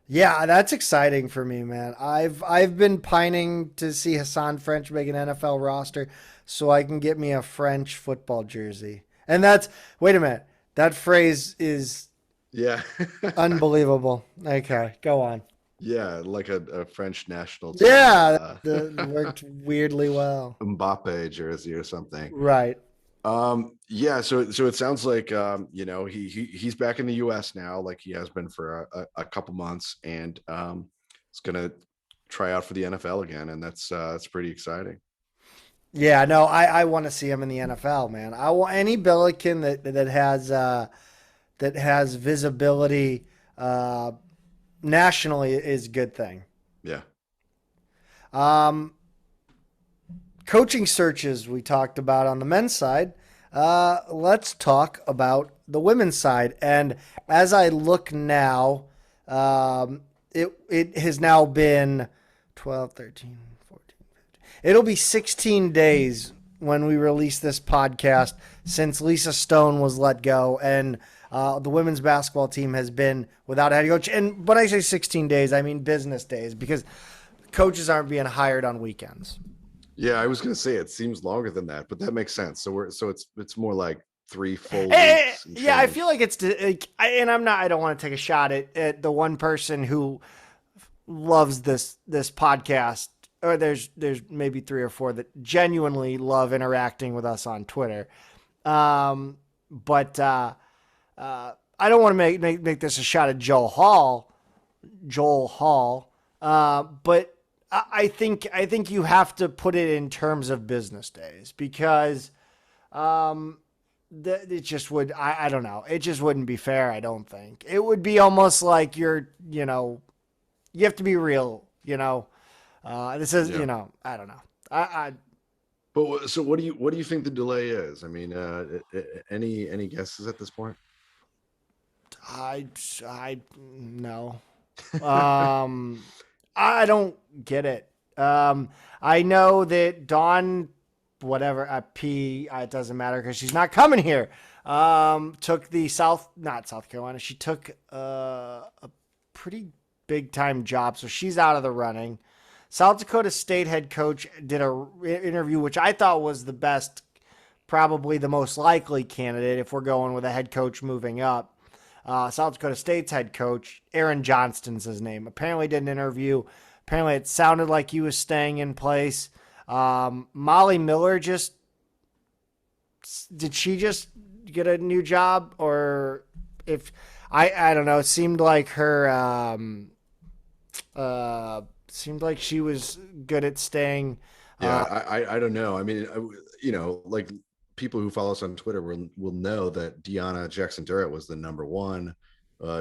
Yeah, that's exciting for me, man. I've been pining to see Hassan French make an NFL roster so I can get me a French football jersey. And wait a minute. That phrase is unbelievable. Okay, go on. Yeah, like a French national team. Yeah, that worked weirdly well. Mbappe jersey or something. Right. Yeah, so it sounds like he's back in the US now, like he has been for a couple months, and is gonna try out for the NFL again, and that's pretty exciting. Yeah, no, I want to see him in the NFL, man. I want any Billiken that has visibility nationally is a good thing. Yeah. Coaching searches we talked about on the men's side. Let's talk about the women's side. And as I look now, it has now been 12, 13, 14, 15. It'll be 16 days when we release this podcast since Lisa Stone was let go, and the women's basketball team has been without a head coach. And when I say 16 days, I mean business days, because coaches aren't being hired on weekends. Yeah, I was gonna say it seems longer than that, but that makes sense. So it's more like 3 full weeks. Yeah, I feel like it's like, I don't want to take a shot at the one person who loves this podcast, or there's maybe 3 or 4 that genuinely love interacting with us on Twitter. But I don't want to make this a shot at Joel Hall. But I think you have to put it in terms of business days, because it just would, I don't know. It just wouldn't be fair. I don't think it would be almost like you have to be real, this is, I don't know. But so what do you think the delay is? I mean, any guesses at this point? I no. I don't get it. I know that Dawn, whatever, it doesn't matter because she's not coming here. Took the not South Carolina. She took a pretty big time job, so she's out of the running. South Dakota State head coach did a interview, which I thought was the best, probably the most likely candidate if we're going with a head coach moving up. South Dakota State's head coach, Aaron Johnston's his name, apparently did an interview. Apparently it sounded like he was staying in place. Molly Miller did she just get a new job? Or if, I don't know, it seemed like her, seemed like she was good at staying. Yeah, I don't know. I mean, like people who follow us on Twitter will know that Deanna Jackson-Durrett was the number one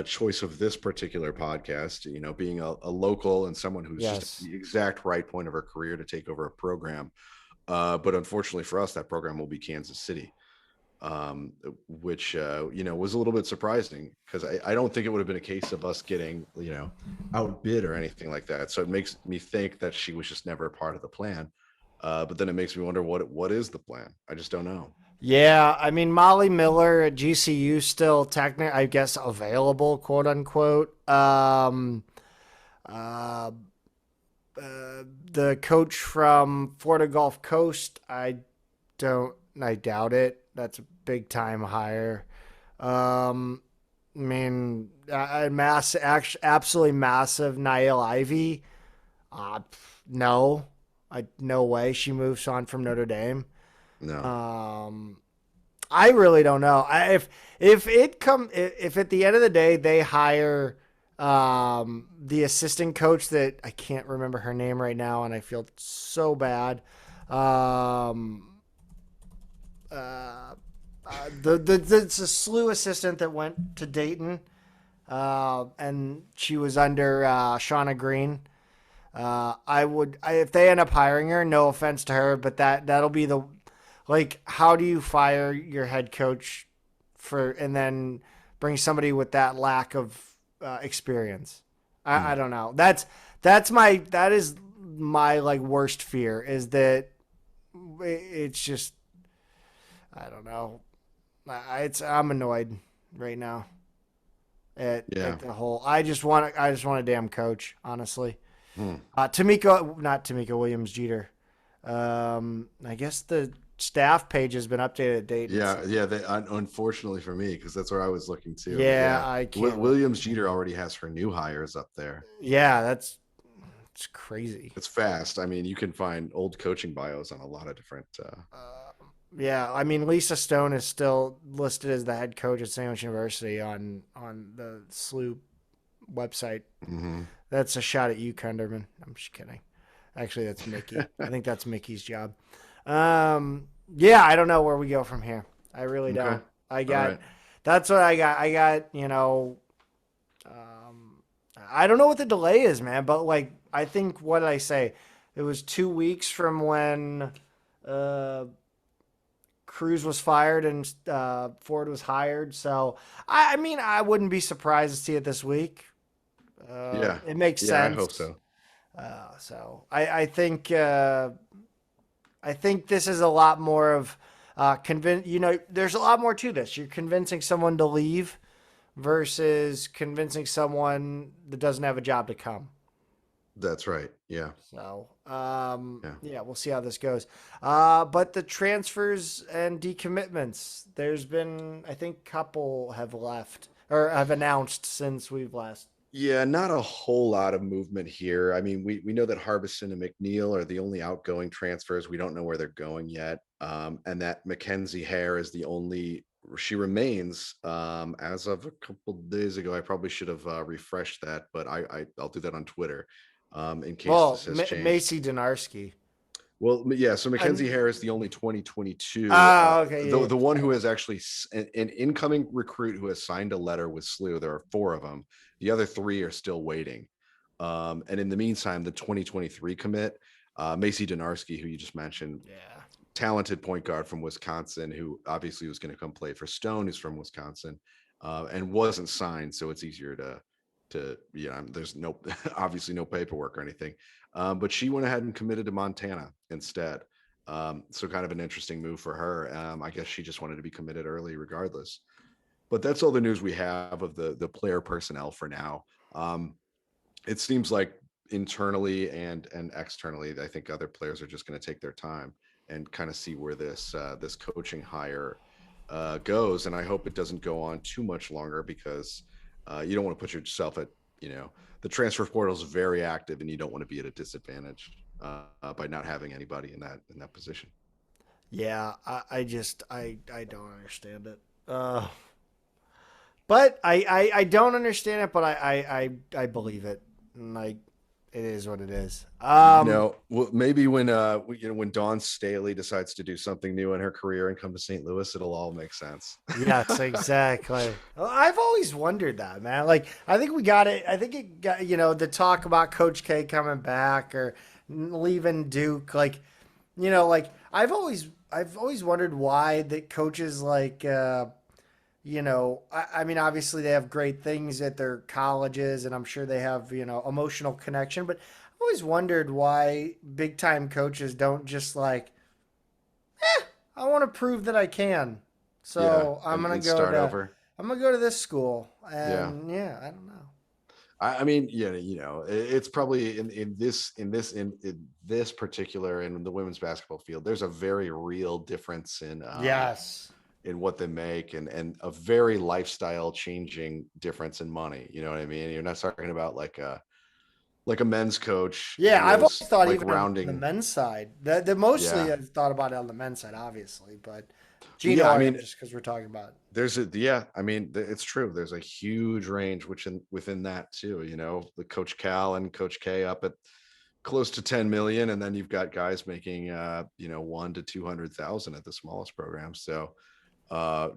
choice of this particular podcast, being a local and someone who's just at the exact right point of her career to take over a program. But unfortunately for us, that program will be Kansas City, which, was a little bit surprising, because I don't think it would have been a case of us getting, outbid or anything like that. So it makes me think that she was just never a part of the plan. But then it makes me wonder what is the plan? I just don't know. Yeah, I mean, Molly Miller at GCU still technically, I guess, available, quote unquote. The coach from Florida Gulf Coast, I doubt it. That's a big time hire. I mean, absolutely massive Niall Ivy. No. No way she moves on from Notre Dame. No. I really don't know. If at the end of the day they hire the assistant coach that I can't remember her name right now, and I feel so bad. It's a SLU assistant that went to Dayton, and she was under Shauna Green. If they end up hiring her, no offense to her, but that'll be how do you fire your head coach and then bring somebody with that lack of experience? I don't know. That is my worst fear, is that it's just, I don't know. I'm annoyed right now at the whole. I just want a damn coach, honestly. Not Tamika Williams Jeter. I guess the staff page has been updated at date. Yeah. Unfortunately for me, because that's where I was looking too. Yeah, I can't. Williams Jeter already has her new hires up there. Yeah, it's crazy. It's fast. I mean, you can find old coaching bios on a lot of different. Yeah, I mean, Lisa Stone is still listed as the head coach at Sandwich University on the SLU website. Mm-hmm. That's a shot at you, Kunderman. I'm just kidding. Actually, that's Mickey. I think that's Mickey's job. Yeah, I don't know where we go from here. I really don't. That's what I got. I got, I don't know what the delay is, man, but like I think what did I say? It was 2 weeks from when uh, Cruz was fired and Ford was hired. So I mean, I wouldn't be surprised to see it this week. Yeah. It makes Yeah, I hope sense. so. So I think this is a lot more of convince. You know, there's a lot more to this. You're convincing someone to leave versus convincing someone that doesn't have a job to come. That's right. Yeah. So, Yeah. yeah, we'll see how this goes. But the transfers and decommitments, there's been, I think, couple have left or have announced since we've last. Yeah, not a whole lot of movement here. I mean, we know that Harbison and McNeil are the only outgoing transfers. We don't know where they're going yet. And that Mackenzie Hare is the only, she remains as of a couple days ago. I probably should have refreshed that, but I'll do that on Twitter in case Well, this has changed. Macy Denarski. Well, yeah. So Mackenzie And, Harris, the only 2022, okay, yeah, the one who has actually an incoming recruit who has signed a letter with SLU. There are four of them. The other three are still waiting. And in the meantime, the 2023 commit, Macy Denarski, who you just mentioned, yeah. talented point guard from Wisconsin, who obviously was going to come play for Stone, who's from Wisconsin, and wasn't signed, so it's easier to there's no obviously no paperwork or anything, but she went ahead and committed to Montana instead. So kind of an interesting move for her. I guess she just wanted to be committed early, regardless. But that's all the news we have of the player personnel for now. It seems like internally and externally, I think other players are just going to take their time and kind of see where this coaching hire goes. And I hope it doesn't go on too much longer, because you don't want to put yourself at, the transfer portal is very active, and you don't want to be at a disadvantage by not having anybody in that position. Yeah, I don't understand it. But I don't understand it, but I believe it. Like it is what it is. Well, maybe when Dawn Staley decides to do something new in her career and come to St. Louis, it'll all make sense. Yes, exactly. Well, I've always wondered that, man. Like I think we got it. I think it got the talk about Coach K coming back or leaving Duke. Like like I've always wondered why the coaches like. I mean, obviously they have great things at their colleges, and I'm sure they have, emotional connection. But I've always wondered why big time coaches don't just like, I want to prove that I can. Yeah, So I'm gonna and go start to over. I'm gonna go to this school, Yeah. and yeah, I don't know. I mean, yeah, it's probably in this particular, in the women's basketball field, there's a very real difference Yes. in what they make, and a very lifestyle changing difference in money. You know what I mean? You're not talking about like a men's coach Yeah, who I've is always thought like even on the rounding. men's side. The mostly Yeah. I've thought about it on the men's side, obviously, but Well, Gino, yeah, I I am mean, just because we're talking about. I mean, it's true. There's a huge range within that too. The Coach Cal and Coach K up at close to 10 million, and then you've got guys making 1 to 200,000 at the smallest program. So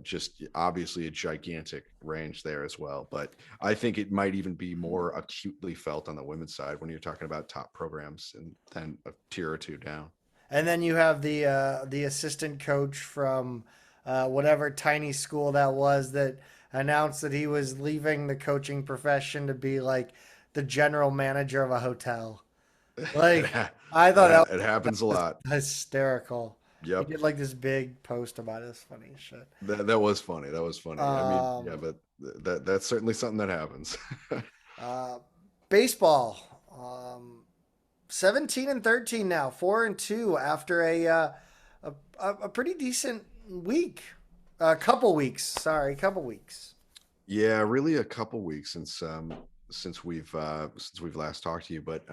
just obviously a gigantic range there as well. But I think it might even be more acutely felt on the women's side when you're talking about top programs and then a tier or two down. And then you have the assistant coach from whatever tiny school that was that announced that he was leaving the coaching profession to be like the general manager of a hotel. Like I thought It happens a was lot. hysterical. He Yep. did like this big post about it. It's funny as shit. That was funny. That was funny. I mean, yeah, Um, but that's certainly something that happens. uh, baseball. 17-13 now, 4-2 after a pretty decent week. A couple weeks. Sorry, couple weeks. Yeah, really a couple weeks since we've last talked to you, but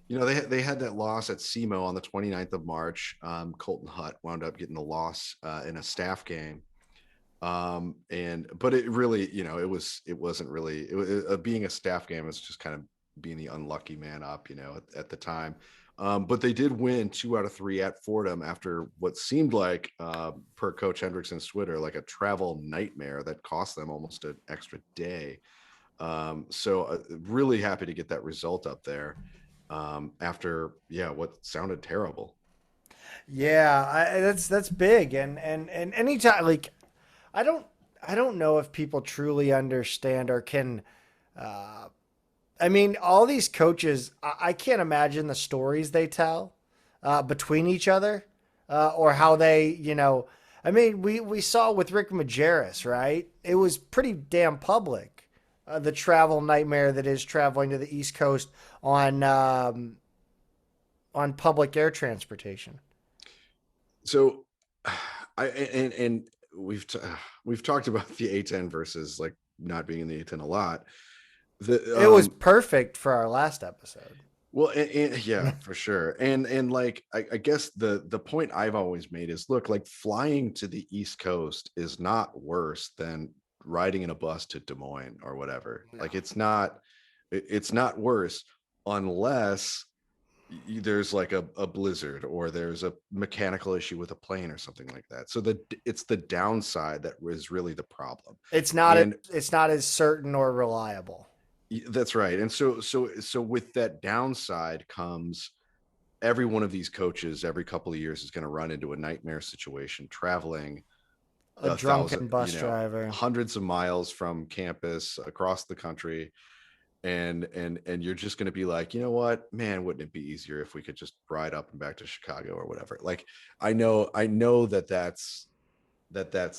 they had that loss at SEMO on the 29th of March. Colton Hutt wound up getting the loss in a staff game. But it really, it wasn't really, it was being a staff game. It's just kind of being the unlucky man up, at the time. But they did win 2 out of 3 at Fordham after what seemed like, per Coach Hendrickson's Twitter, like a travel nightmare that cost them almost an extra day. So really happy to get that result up there after, what sounded terrible. Yeah, that's big, and anytime like I don't I don't know if people truly understand or can. Uh, I mean, all these coaches, I can't imagine the stories they tell between each other or how they, I mean, we saw with Rick Majerus, right? It was pretty damn public, the travel nightmare that is traveling to the East Coast on public air transportation. So and we've talked about the A10 versus like not being in the A10 a lot. The It was perfect for our last episode. Well, yeah, for sure. And like I guess the point I've always made is, look, like flying to the East Coast is not worse than riding in a bus to Des Moines or whatever. No. Like it's not worse unless there's like a blizzard or there's a mechanical issue with a plane or something like that. So it's the downside that was really the problem. And It's not as certain or reliable. that's right. And so with that downside comes every one of these coaches every couple of years is going to run into a nightmare situation traveling A drunken bus driver. hundreds of miles from campus across the country. And you're just going to be like, you know what, man, wouldn't it be easier if we could just ride up and back to Chicago or whatever? Like, I know that's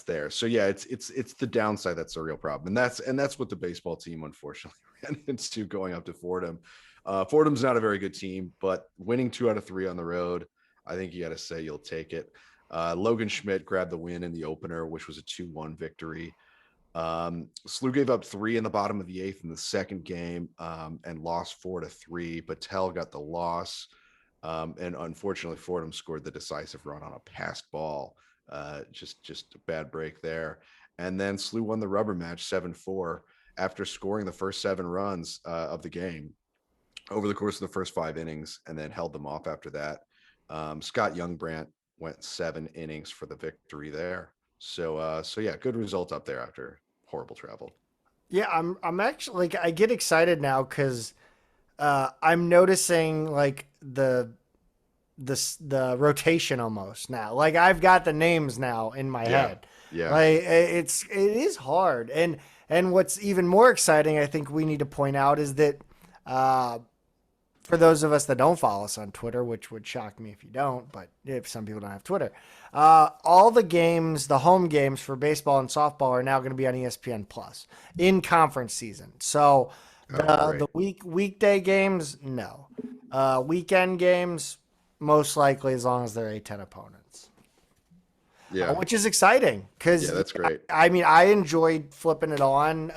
there. So yeah, it's the downside that's a real problem, and that's what the baseball team unfortunately ran into going up to Fordham. Fordham's not a very good team, but winning 2 out of 3 on the road, I think you got to say you'll take it. Logan Schmidt grabbed the win in the opener, which was a 2-1 victory. SLU gave up 3 in the bottom of the 8th in the second game and lost 4-3. Patel got the loss, and unfortunately, Fordham scored the decisive run on a passed ball. Just a bad break there. And then SLU won the rubber match 7-4 after scoring the first 7 runs of the game over the course of the first 5 innings, and then held them off after that. Scott Youngbrandt went 7 innings for the victory there. So yeah, good result up there after horrible travel. Yeah, I'm actually like I get excited now because I'm noticing like the rotation almost now. Like I've got the names now in my Yeah. head. Yeah. Like it is hard, and what's even more exciting, I think we need to point out is that uh, for those of us that don't follow us on Twitter, which would shock me if you don't, but if some people don't have Twitter, all the games, the home games for baseball and softball are now going to be on ESPN Plus in conference season. So the weekday games, no. Weekend games, most likely as long as they're A10 opponents. Yeah. Which is exciting because Yeah, that's great. I mean, I enjoyed flipping it on.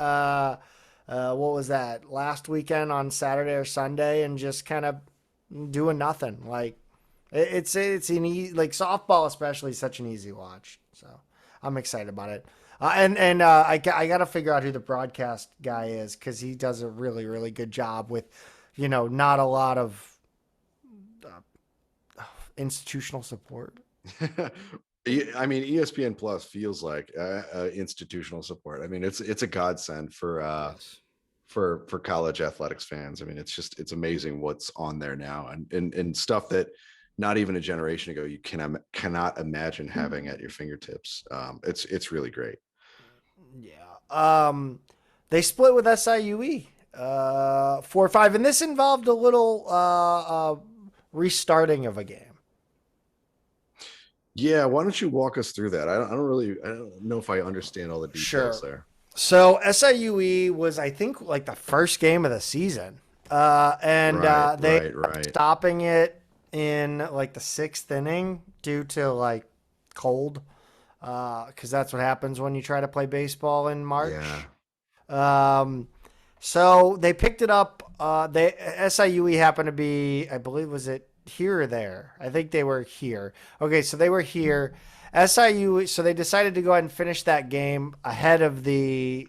What was that last weekend on Saturday or Sunday and just kind of doing nothing. Like it's an easy, like softball, especially such an easy watch. So I'm excited about it. I got to figure out who the broadcast guy is because he does a really, really good job with, not a lot of institutional support. I mean, ESPN Plus feels like institutional support. I mean, it's a godsend for Yes. for college athletics fans. I mean, it's amazing what's on there now, and stuff that not even a generation ago you cannot imagine having at your fingertips. It's really great. Yeah. They split with SIUE 4-5, and this involved a little restarting of a game. Yeah, why don't you walk us through that? I don't know if I understand all the details there. So SIUE was, I think, like the first game of the season, and they ended up stopping it in like the 6th inning due to like cold, because that's what happens when you try to play baseball in March. Yeah. So they picked it up. SIUE happened to be, I believe, was it here or there? I think they were here. Okay, so they were here. SIU, so they decided to go ahead and finish that game ahead of the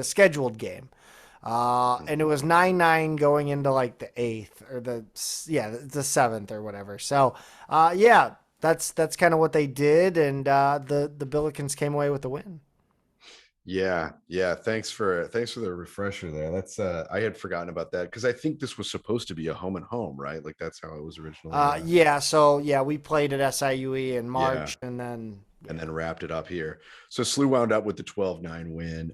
scheduled game. And it was 9-9 going into like the 8th or the 7th or whatever. So, yeah, that's kind of what they did. And the Billikens came away with the win. Yeah, yeah. Thanks for the refresher there. That's I had forgotten about that because I think this was supposed to be a home and home, right? Like that's how it was originally. Yeah, so yeah, we played at SIUE in Yeah, March, and then and yeah. then wrapped it up here. So SLU wound up with the 12-9 win.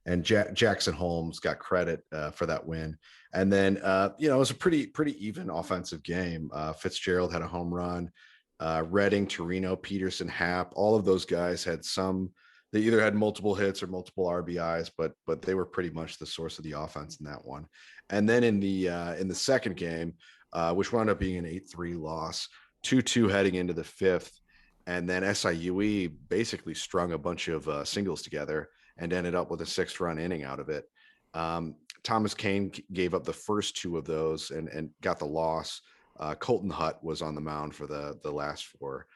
And Jackson Holmes got credit for that win. And then it was a pretty even offensive game. Fitzgerald had a home run. Redding, Torino, Peterson, Happ, all of those guys had some. They either had multiple hits or multiple RBIs, but they were pretty much the source of the offense in that one. And then in the second game, which wound up being an 8-3 loss, 2-2 heading into the fifth. And then SIUE basically strung a bunch of singles together and ended up with a 6-run inning out of it. Thomas Kane gave up the first two of those and got the loss. Colton Hutt was on the mound for the last four.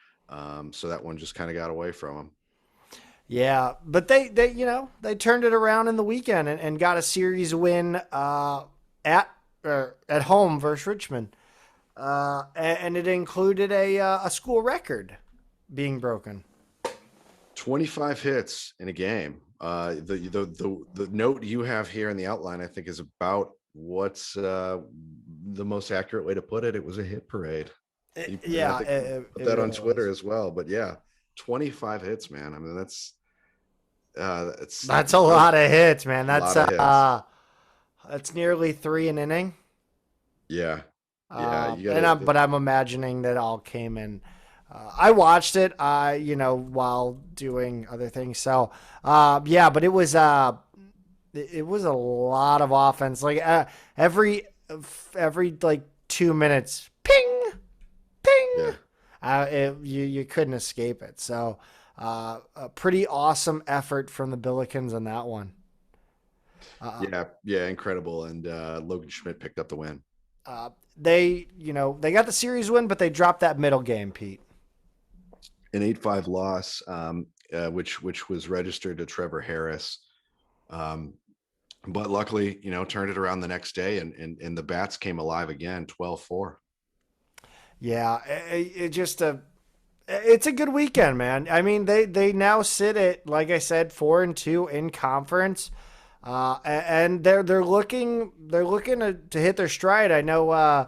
So that one just kind of got away from him. Yeah, but they turned it around in the weekend and got a series win at home versus Richmond, and it included a school record being broken. 25 hits in a game. The note you have here in the outline, I think, is about what's the most accurate way to put it. It was a hit parade. Yeah, Put that on Twitter as well. But yeah, 25 hits, man. I mean, that's a lot of hits, man. That's nearly 3 an inning. Yeah, yeah. But I'm imagining that all came in. I watched it, while doing other things. So, yeah, but it was a lot of offense. Like every like 2 minutes, ping, ping. Yeah. You couldn't escape it. So, a pretty awesome effort from the Billikens on that one. Yeah, incredible. And Logan Schmidt picked up the win. They got the series win, but they dropped that middle game, Pete. An 8-5 loss, which was registered to Trevor Harris. But luckily, turned it around the next day and the bats came alive again, 12-4. Yeah, it's a good weekend, man. I mean, they now sit at, like I said, 4-2 in conference. And they're looking to hit their stride. I know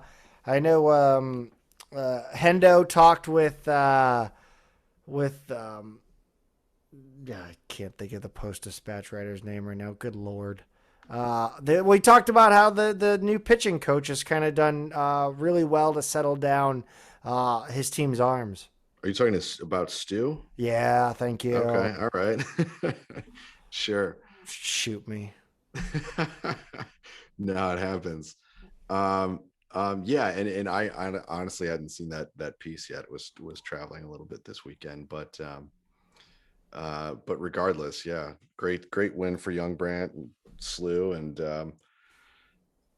Hendo talked with I can't think of the Post-Dispatch writer's name right now. Good Lord. We talked about how the new pitching coach has kind of done really well to settle down his team's arms. Are you talking about Stu? Yeah, thank you. Okay, all right. Sure. Shoot me. No, it happens. Yeah, and I honestly hadn't seen that piece yet. It was traveling a little bit this weekend, but regardless, yeah, great win for Young Brant and SLU, and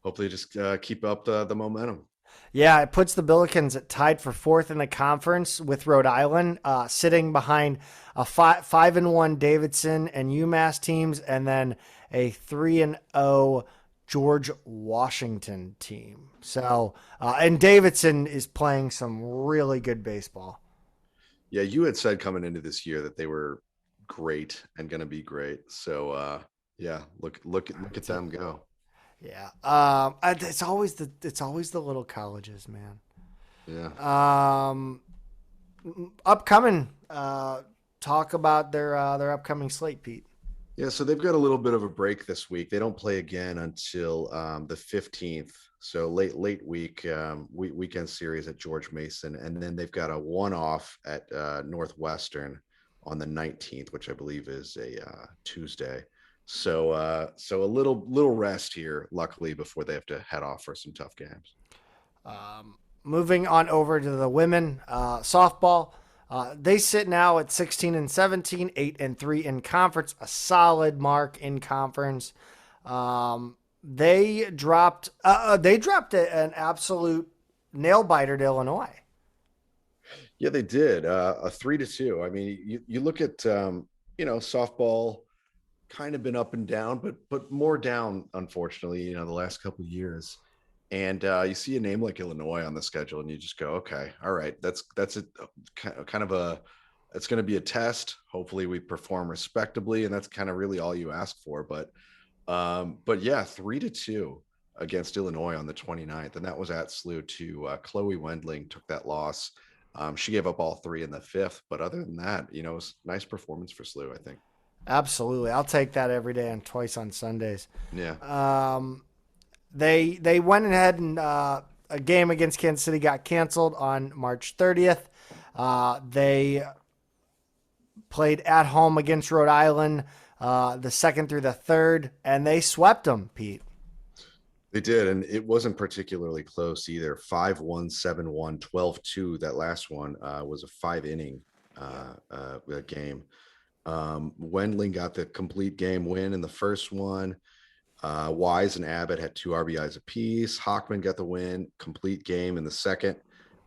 hopefully just keep up the momentum. Yeah, it puts the Billikens tied for fourth in the conference with Rhode Island, sitting behind a 5-1 Davidson and UMass teams, and then a 3-0 George Washington team. So, and Davidson is playing some really good baseball. Yeah, you had said coming into this year that they were great and going to be great. So, yeah, look at them go. Yeah. It's always the little colleges, man. Yeah. Upcoming, talk about their upcoming slate, Pete. Yeah, so they've got a little bit of a break this week. They don't play again until the 15th. So late week, weekend series at George Mason, and then they've got a one-off at Northwestern on the 19th, which I believe is a Tuesday. So a little rest here, luckily, before they have to head off for some tough games. Moving on over to the women softball. They sit now at 16-17, 8-3 in conference, a solid mark in conference. They dropped an absolute nail biter to Illinois. Yeah, they did a 3-2. I mean, you look at softball kind of been up and down, but more down, unfortunately, the last couple of years. And you see a name like Illinois on the schedule and you just go, okay, all right, that's a kind of it's going to be a test. Hopefully we perform respectably, and that's kind of really all you ask for. But yeah, 3-2 against Illinois on the 29th, and that was at SLU to Chloe Wendling took that loss. She gave up all three in the fifth, but other than that, it was a nice performance for SLU, I think. Absolutely. I'll take that every day and twice on Sundays. Yeah. They went ahead and a game against Kansas City got canceled on March 30th. They played at home against Rhode Island the second through the third, and they swept them, Pete. They did, and it wasn't particularly close either. 5-1, 7-1, 12-2. That last one was a 5-inning game. Wendling got the complete game win in the first one. Wise and Abbott had 2 RBIs apiece. Hockman got the win, complete game in the second.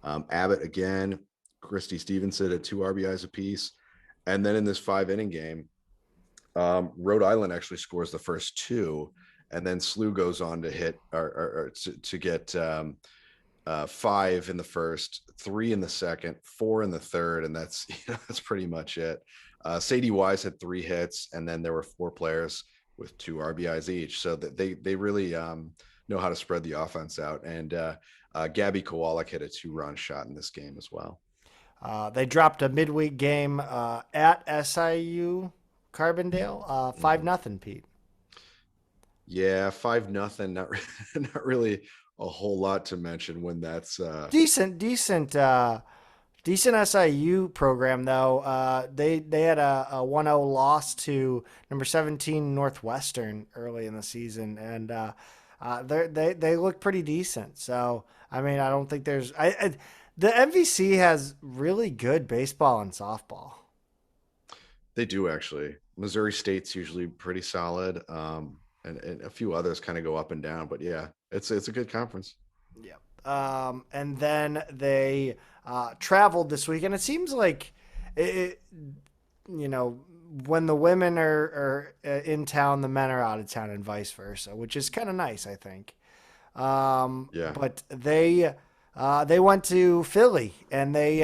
Abbott again. Christy Stevenson had 2 RBIs apiece. And then in this 5-inning game, Rhode Island actually scores the first 2, and then SLU goes on to hit or to get 5 in the first, 3 in the second, 4 in the third, and that's that's pretty much it. Sadie Wise had 3 hits, and then there were 4 players with 2 RBIs each, so that they really know how to spread the offense out. And Gabby Kowalik hit a 2-run shot in this game as well. They dropped a midweek game at SIU Carbondale, 5-0, Pete. Yeah, 5-0. Not really a whole lot to mention when that's decent SIU program though. They had a 1-0 loss to number 17 Northwestern early in the season, and they look pretty decent. So I mean, I don't think there's the MVC has really good baseball and softball. They do actually. Missouri State's usually pretty solid. And a few others kind of go up and down, but yeah, it's a good conference. Yeah. And then they traveled this week, and it seems like when the women are in town, the men are out of town, and vice versa, which is kind of nice, I think. Yeah. But they went to Philly, and they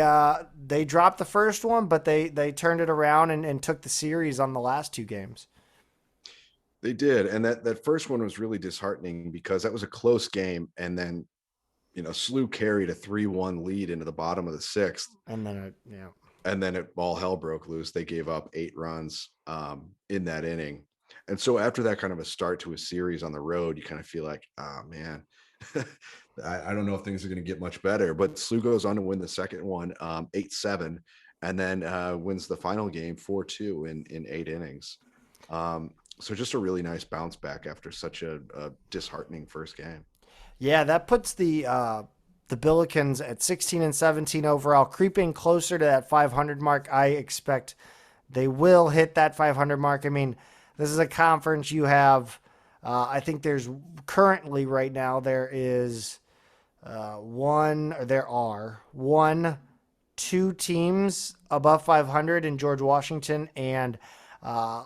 dropped the first one, but they turned it around and took the series on the last 2 games. They did, and that first one was really disheartening because that was a close game, and then SLU carried a 3-1 lead into the bottom of the 6th, and then it all hell broke loose. They gave up 8 runs in that inning, and so after that kind of a start to a series on the road, you kind of feel like, oh man, I don't know if things are going to get much better. But SLU goes on to win the second one 8-7, and then wins the final game 4-2 in 8 innings. So just a really nice bounce back after such a disheartening first game. Yeah, that puts the Billikens at 16-17 overall, creeping closer to that 500 mark. I expect they will hit that 500 mark. I mean, this is a conference you have. I think there's currently right now there are 2 teams above 500 in George Washington, and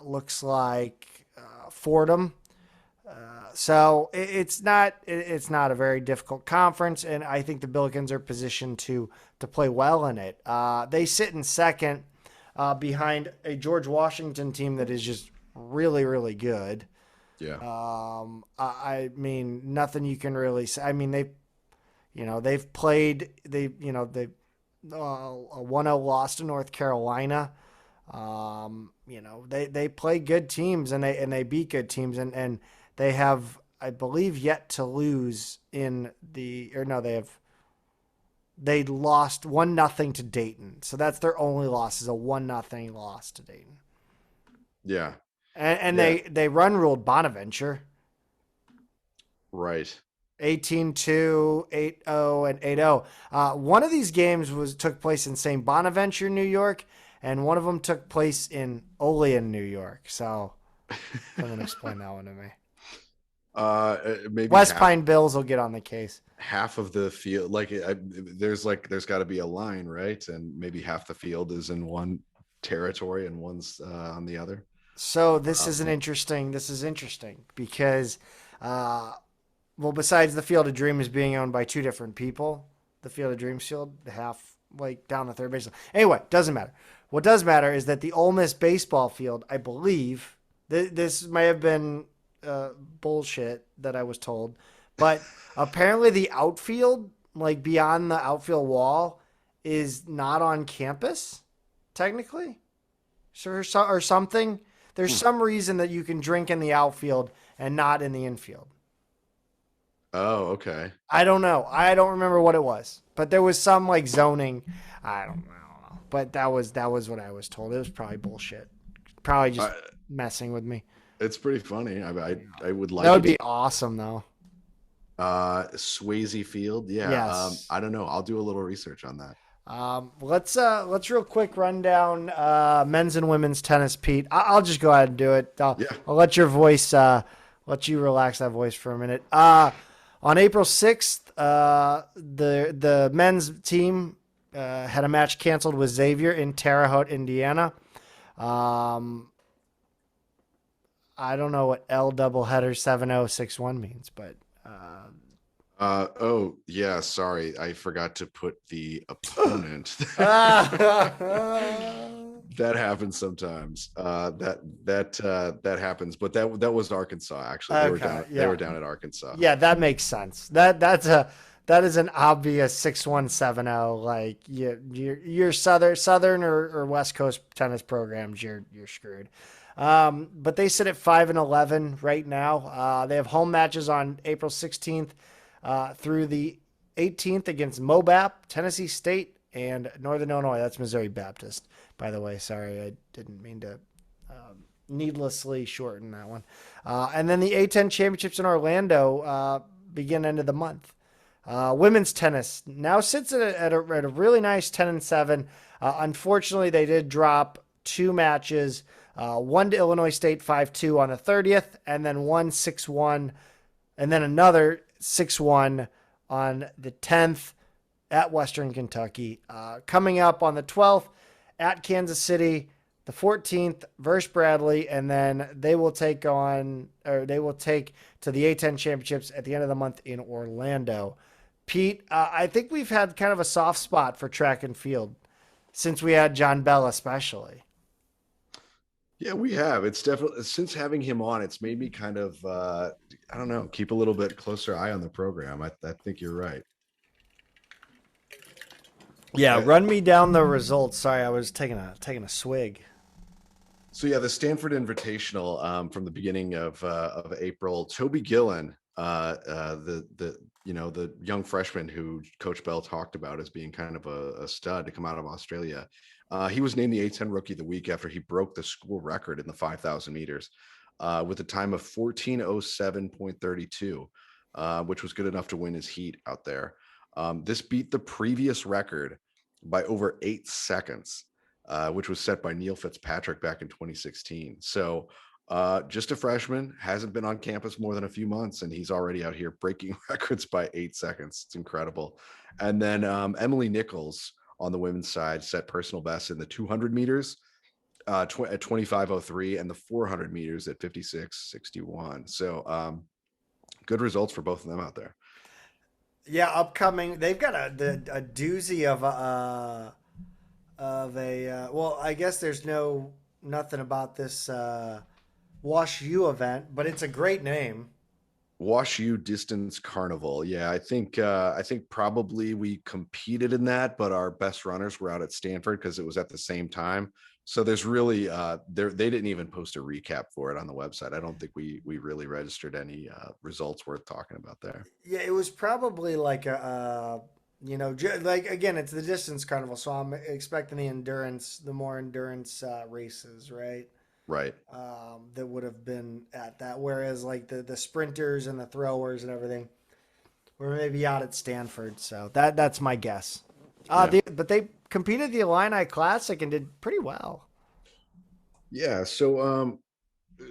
looks like Fordham. So it's not a very difficult conference, and I think the Billikens are positioned to play well in it. They sit in second behind a George Washington team that is just really, really good. Yeah. I mean, nothing you can really say. I mean, they've played, a 1-0 loss to North Carolina. They play good teams, and they beat good teams, and they have, I believe, yet to lose they lost 1-0 to Dayton. So that's their only loss, is a 1-0 loss to Dayton. Yeah. And they run ruled Bonaventure. Right. 18-2, 8-0, and 8-0. One of these games took place in St. Bonaventure, New York, and one of them took place in Olean, New York. So someone explain that one to me. Maybe West Pine Bills will get on the case. Half of the field, there's got to be a line, right? And maybe half the field is in one territory and one's on the other. So this is interesting because, besides the Field of Dreams being owned by 2 different people, the Field of Dreams field, half down the third baseline. Anyway, doesn't matter. What does matter is that the Ole Miss baseball field, I believe, this may have been bullshit that I was told, but apparently the outfield, like beyond the outfield wall, is not on campus, technically, or something. There's some reason that you can drink in the outfield and not in the infield. Oh, okay. I don't know. I don't remember what it was, but there was some like zoning. I don't know. But that was what I was told. It was probably bullshit. Probably just messing with me. It's pretty funny. I would like That would it. be awesome though. Swayze Field. Yeah. Yes. I don't know. I'll do a little research on that. Let's real quick run down men's and women's tennis, Pete. I'll just go ahead and do it. I'll let your voice let you relax that voice for a minute. On April 6th, the men's team had a match canceled with Xavier in Terre Haute, Indiana. I don't know what L double header 7061 means, but oh yeah, sorry, I forgot to put the opponent. That happens sometimes. That happens, but that was Arkansas actually. They were down at Arkansas. Yeah, that makes sense. That is an obvious 6170. Like your southern or West Coast tennis programs, you're screwed. But they sit at 5-11 right now. They have home matches on April 16th through the 18th against MoBap, Tennessee State, and Northern Illinois. That's Missouri Baptist, by the way. Sorry, I didn't mean to needlessly shorten that one. And then the A10 championships in Orlando begin end of the month. Women's tennis now sits at a really nice 10-7. Unfortunately, they did drop two matches. One to Illinois State 5-2 on the 30th, and then 1-6-1, and then another 6-1 on the 10th at Western Kentucky. Coming up on the 12th at Kansas City, the 14th versus Bradley, and then they will take to the A10 championships at the end of the month in Orlando. Pete, I think we've had kind of a soft spot for track and field since we had John Bell, especially. Yeah, we have. It's definitely, since having him on, it's made me kind of, I don't know, keep a little bit closer eye on the program. I think you're right. Yeah, run me down the results. Sorry, I was taking a swig. So yeah, the Stanford Invitational from the beginning of April. Toby Gillen, the young freshman who Coach Bell talked about as being kind of a stud to come out of Australia. He was named the A10 Rookie of the Week after he broke the school record in the 5,000 meters with a time of 14:07.32, which was good enough to win his heat out there. This beat the previous record by over 8 seconds, which was set by Neil Fitzpatrick back in 2016. So just a freshman, hasn't been on campus more than a few months, and he's already out here breaking records by 8 seconds. It's incredible. And then Emily Nichols on the women's side set personal best in the 200 meters at 25:03 and the 400 meters at 56:61. So good results for both of them out there. Yeah, upcoming. They've got a doozy of well, I guess there's nothing about this Wash U event, but it's a great name. Wash U Distance Carnival. Yeah, I think probably we competed in that, but our best runners were out at Stanford because it was at the same time. So there's really they didn't even post a recap for it on the website. I don't think we really registered any results worth talking about there. Yeah, it was probably like like again, it's the distance carnival, so I'm expecting the more endurance races, right? Right. That would have been at that. Whereas like the sprinters and the throwers and everything were maybe out at Stanford. So that's my guess. But they competed the Illini Classic and did pretty well. Yeah. So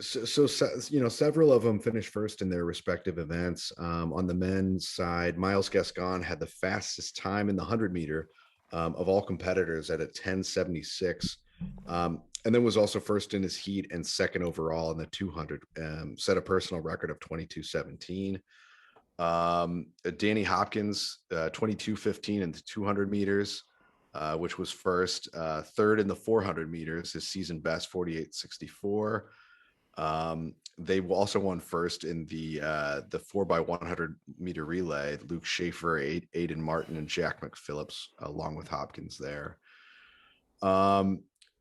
several of them finished first in their respective events. On the men's side, Miles Gascon had the fastest time in the 100 meter of all competitors at a 10:76. And then was also first in his heat and second overall in the 200, set a personal record of 22:17. Danny Hopkins, 22:15 in the 200 meters. which was first. Third in the 400 meters, his season best 48.64. They also won first in the 4x100 meter relay. Luke Schaefer, Aiden Martin, and Jack McPhillips, along with Hopkins there.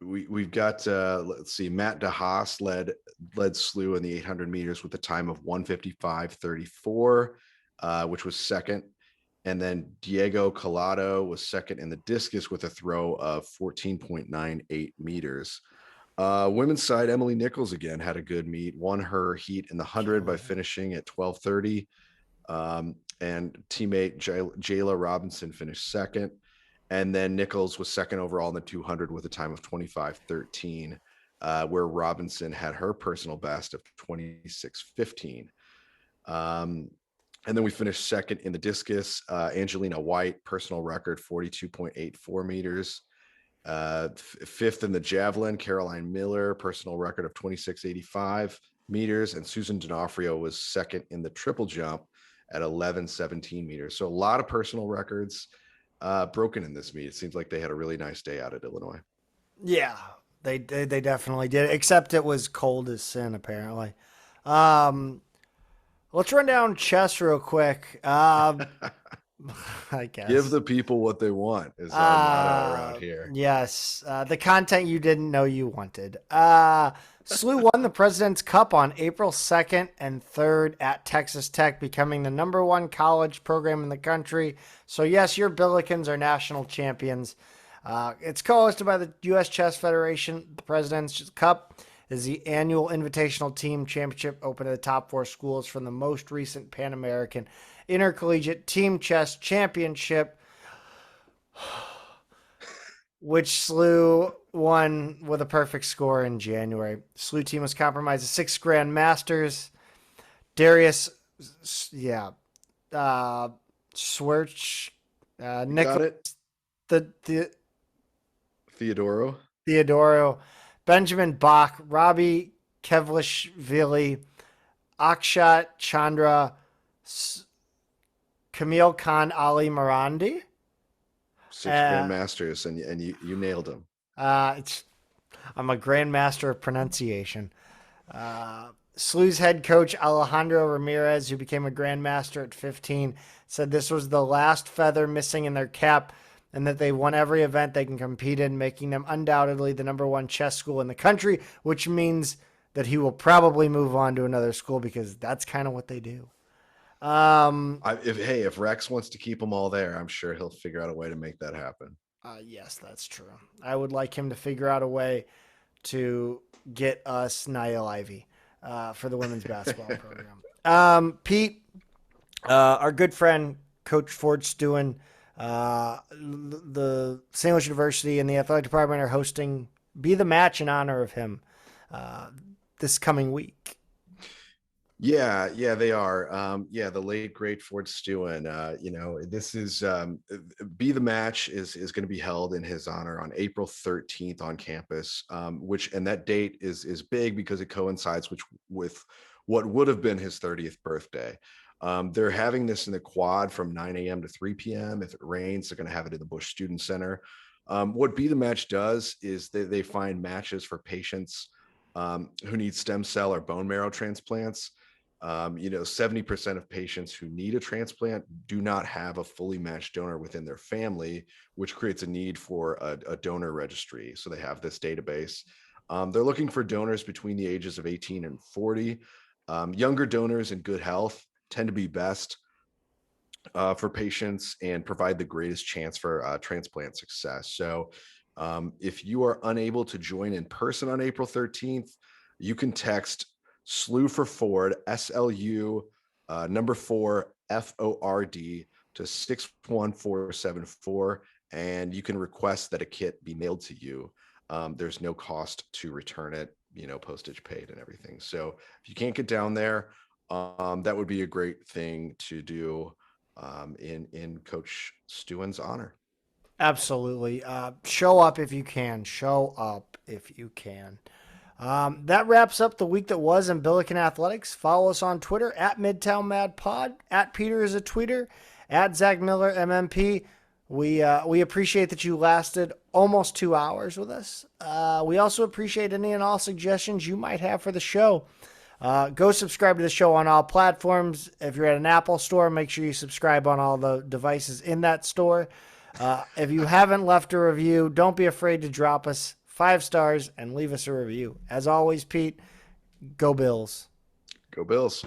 We've got let's see, Matt DeHaas led SLU in the 800 meters with a time of 1:55.34, which was second. And then Diego Collado was second in the discus with a throw of 14.98 meters. Women's side, Emily Nichols again had a good meet, won her heat in the 100 by finishing at 12:30. And teammate Jayla Robinson finished second. And then Nichols was second overall in the 200 with a time of 25:13, where Robinson had her personal best of 26:15. And then we finished second in the discus. Angelina White, personal record, 42.84 meters. Fifth in the javelin, Caroline Miller, personal record of 26.85 meters. And Susan D'Onofrio was second in the triple jump at 11.17 meters. So a lot of personal records broken in this meet. It seems like they had a really nice day out at Illinois. Yeah, they definitely did, except it was cold as sin, apparently. Let's run down chess real quick. I guess. Give the people what they want is our motto around here. Yes, the content you didn't know you wanted. SLU won the President's Cup on April 2nd and 3rd at Texas Tech, becoming the #1 college program in the country. So yes, your Billikens are national champions. It's co-hosted by the U.S. Chess Federation. The President's Cup is the annual invitational team championship open to the top 4 schools from the most recent Pan American Intercollegiate Team Chess Championship, which SLU won with a perfect score in January. SLU team was comprised of 6 grandmasters. Darius, Swerch, Nicholas, the Theodoro, Benjamin Bach, Robbie Kevlishvili, Akshat Chandra, Camille Khan Ali Marandi. 6 grandmasters, and you nailed them. I'm a grandmaster of pronunciation. SLU's head coach Alejandro Ramirez, who became a grandmaster at 15, said this was the last feather missing in their cap and that they won every event they can compete in, making them undoubtedly the #1 chess school in the country, which means that he will probably move on to another school because that's kind of what they do. If Rex wants to keep them all there, I'm sure he'll figure out a way to make that happen. Yes, that's true. I would like him to figure out a way to get us Niall Ivy for the women's basketball program. Pete, our good friend, Coach Ford Stuen, the St. Louis University and the athletic department are hosting Be the Match in honor of him this coming week. Yeah, they are. The late great Ford Stuen. This is Be the Match is going to be held in his honor on April 13th on campus, and that date is big because it coincides with what would have been his 30th birthday. They're having this in the quad from 9 a.m. to 3 p.m. If it rains, they're going to have it in the Busch Student Center. What Be the Match does is they find matches for patients who need stem cell or bone marrow transplants. 70% of patients who need a transplant do not have a fully matched donor within their family, which creates a need for a donor registry. So they have this database. They're looking for donors between the ages of 18 and 40. Younger donors in good health tend to be best for patients and provide the greatest chance for transplant success. So if you are unable to join in person on April 13th, you can text SLU for Ford, SLU number 4 FORD to 61474, and you can request that a kit be mailed to you. There's no cost to return it, postage paid and everything. So if you can't get down there, that would be a great thing to do in Coach Stuen's honor. Absolutely. Show up if you can. That wraps up the week that was in Billiken Athletics. Follow us on Twitter at Midtown Mad Pod, at Peter is a tweeter, at Zach Miller MMP. We appreciate that you lasted almost 2 hours with us. We also appreciate any and all suggestions you might have for the show. Go subscribe to the show on all platforms. If you're at an Apple store, make sure you subscribe on all the devices in that store. If you haven't left a review, don't be afraid to drop us 5 stars and leave us a review. As always, Pete, go Bills. Go Bills.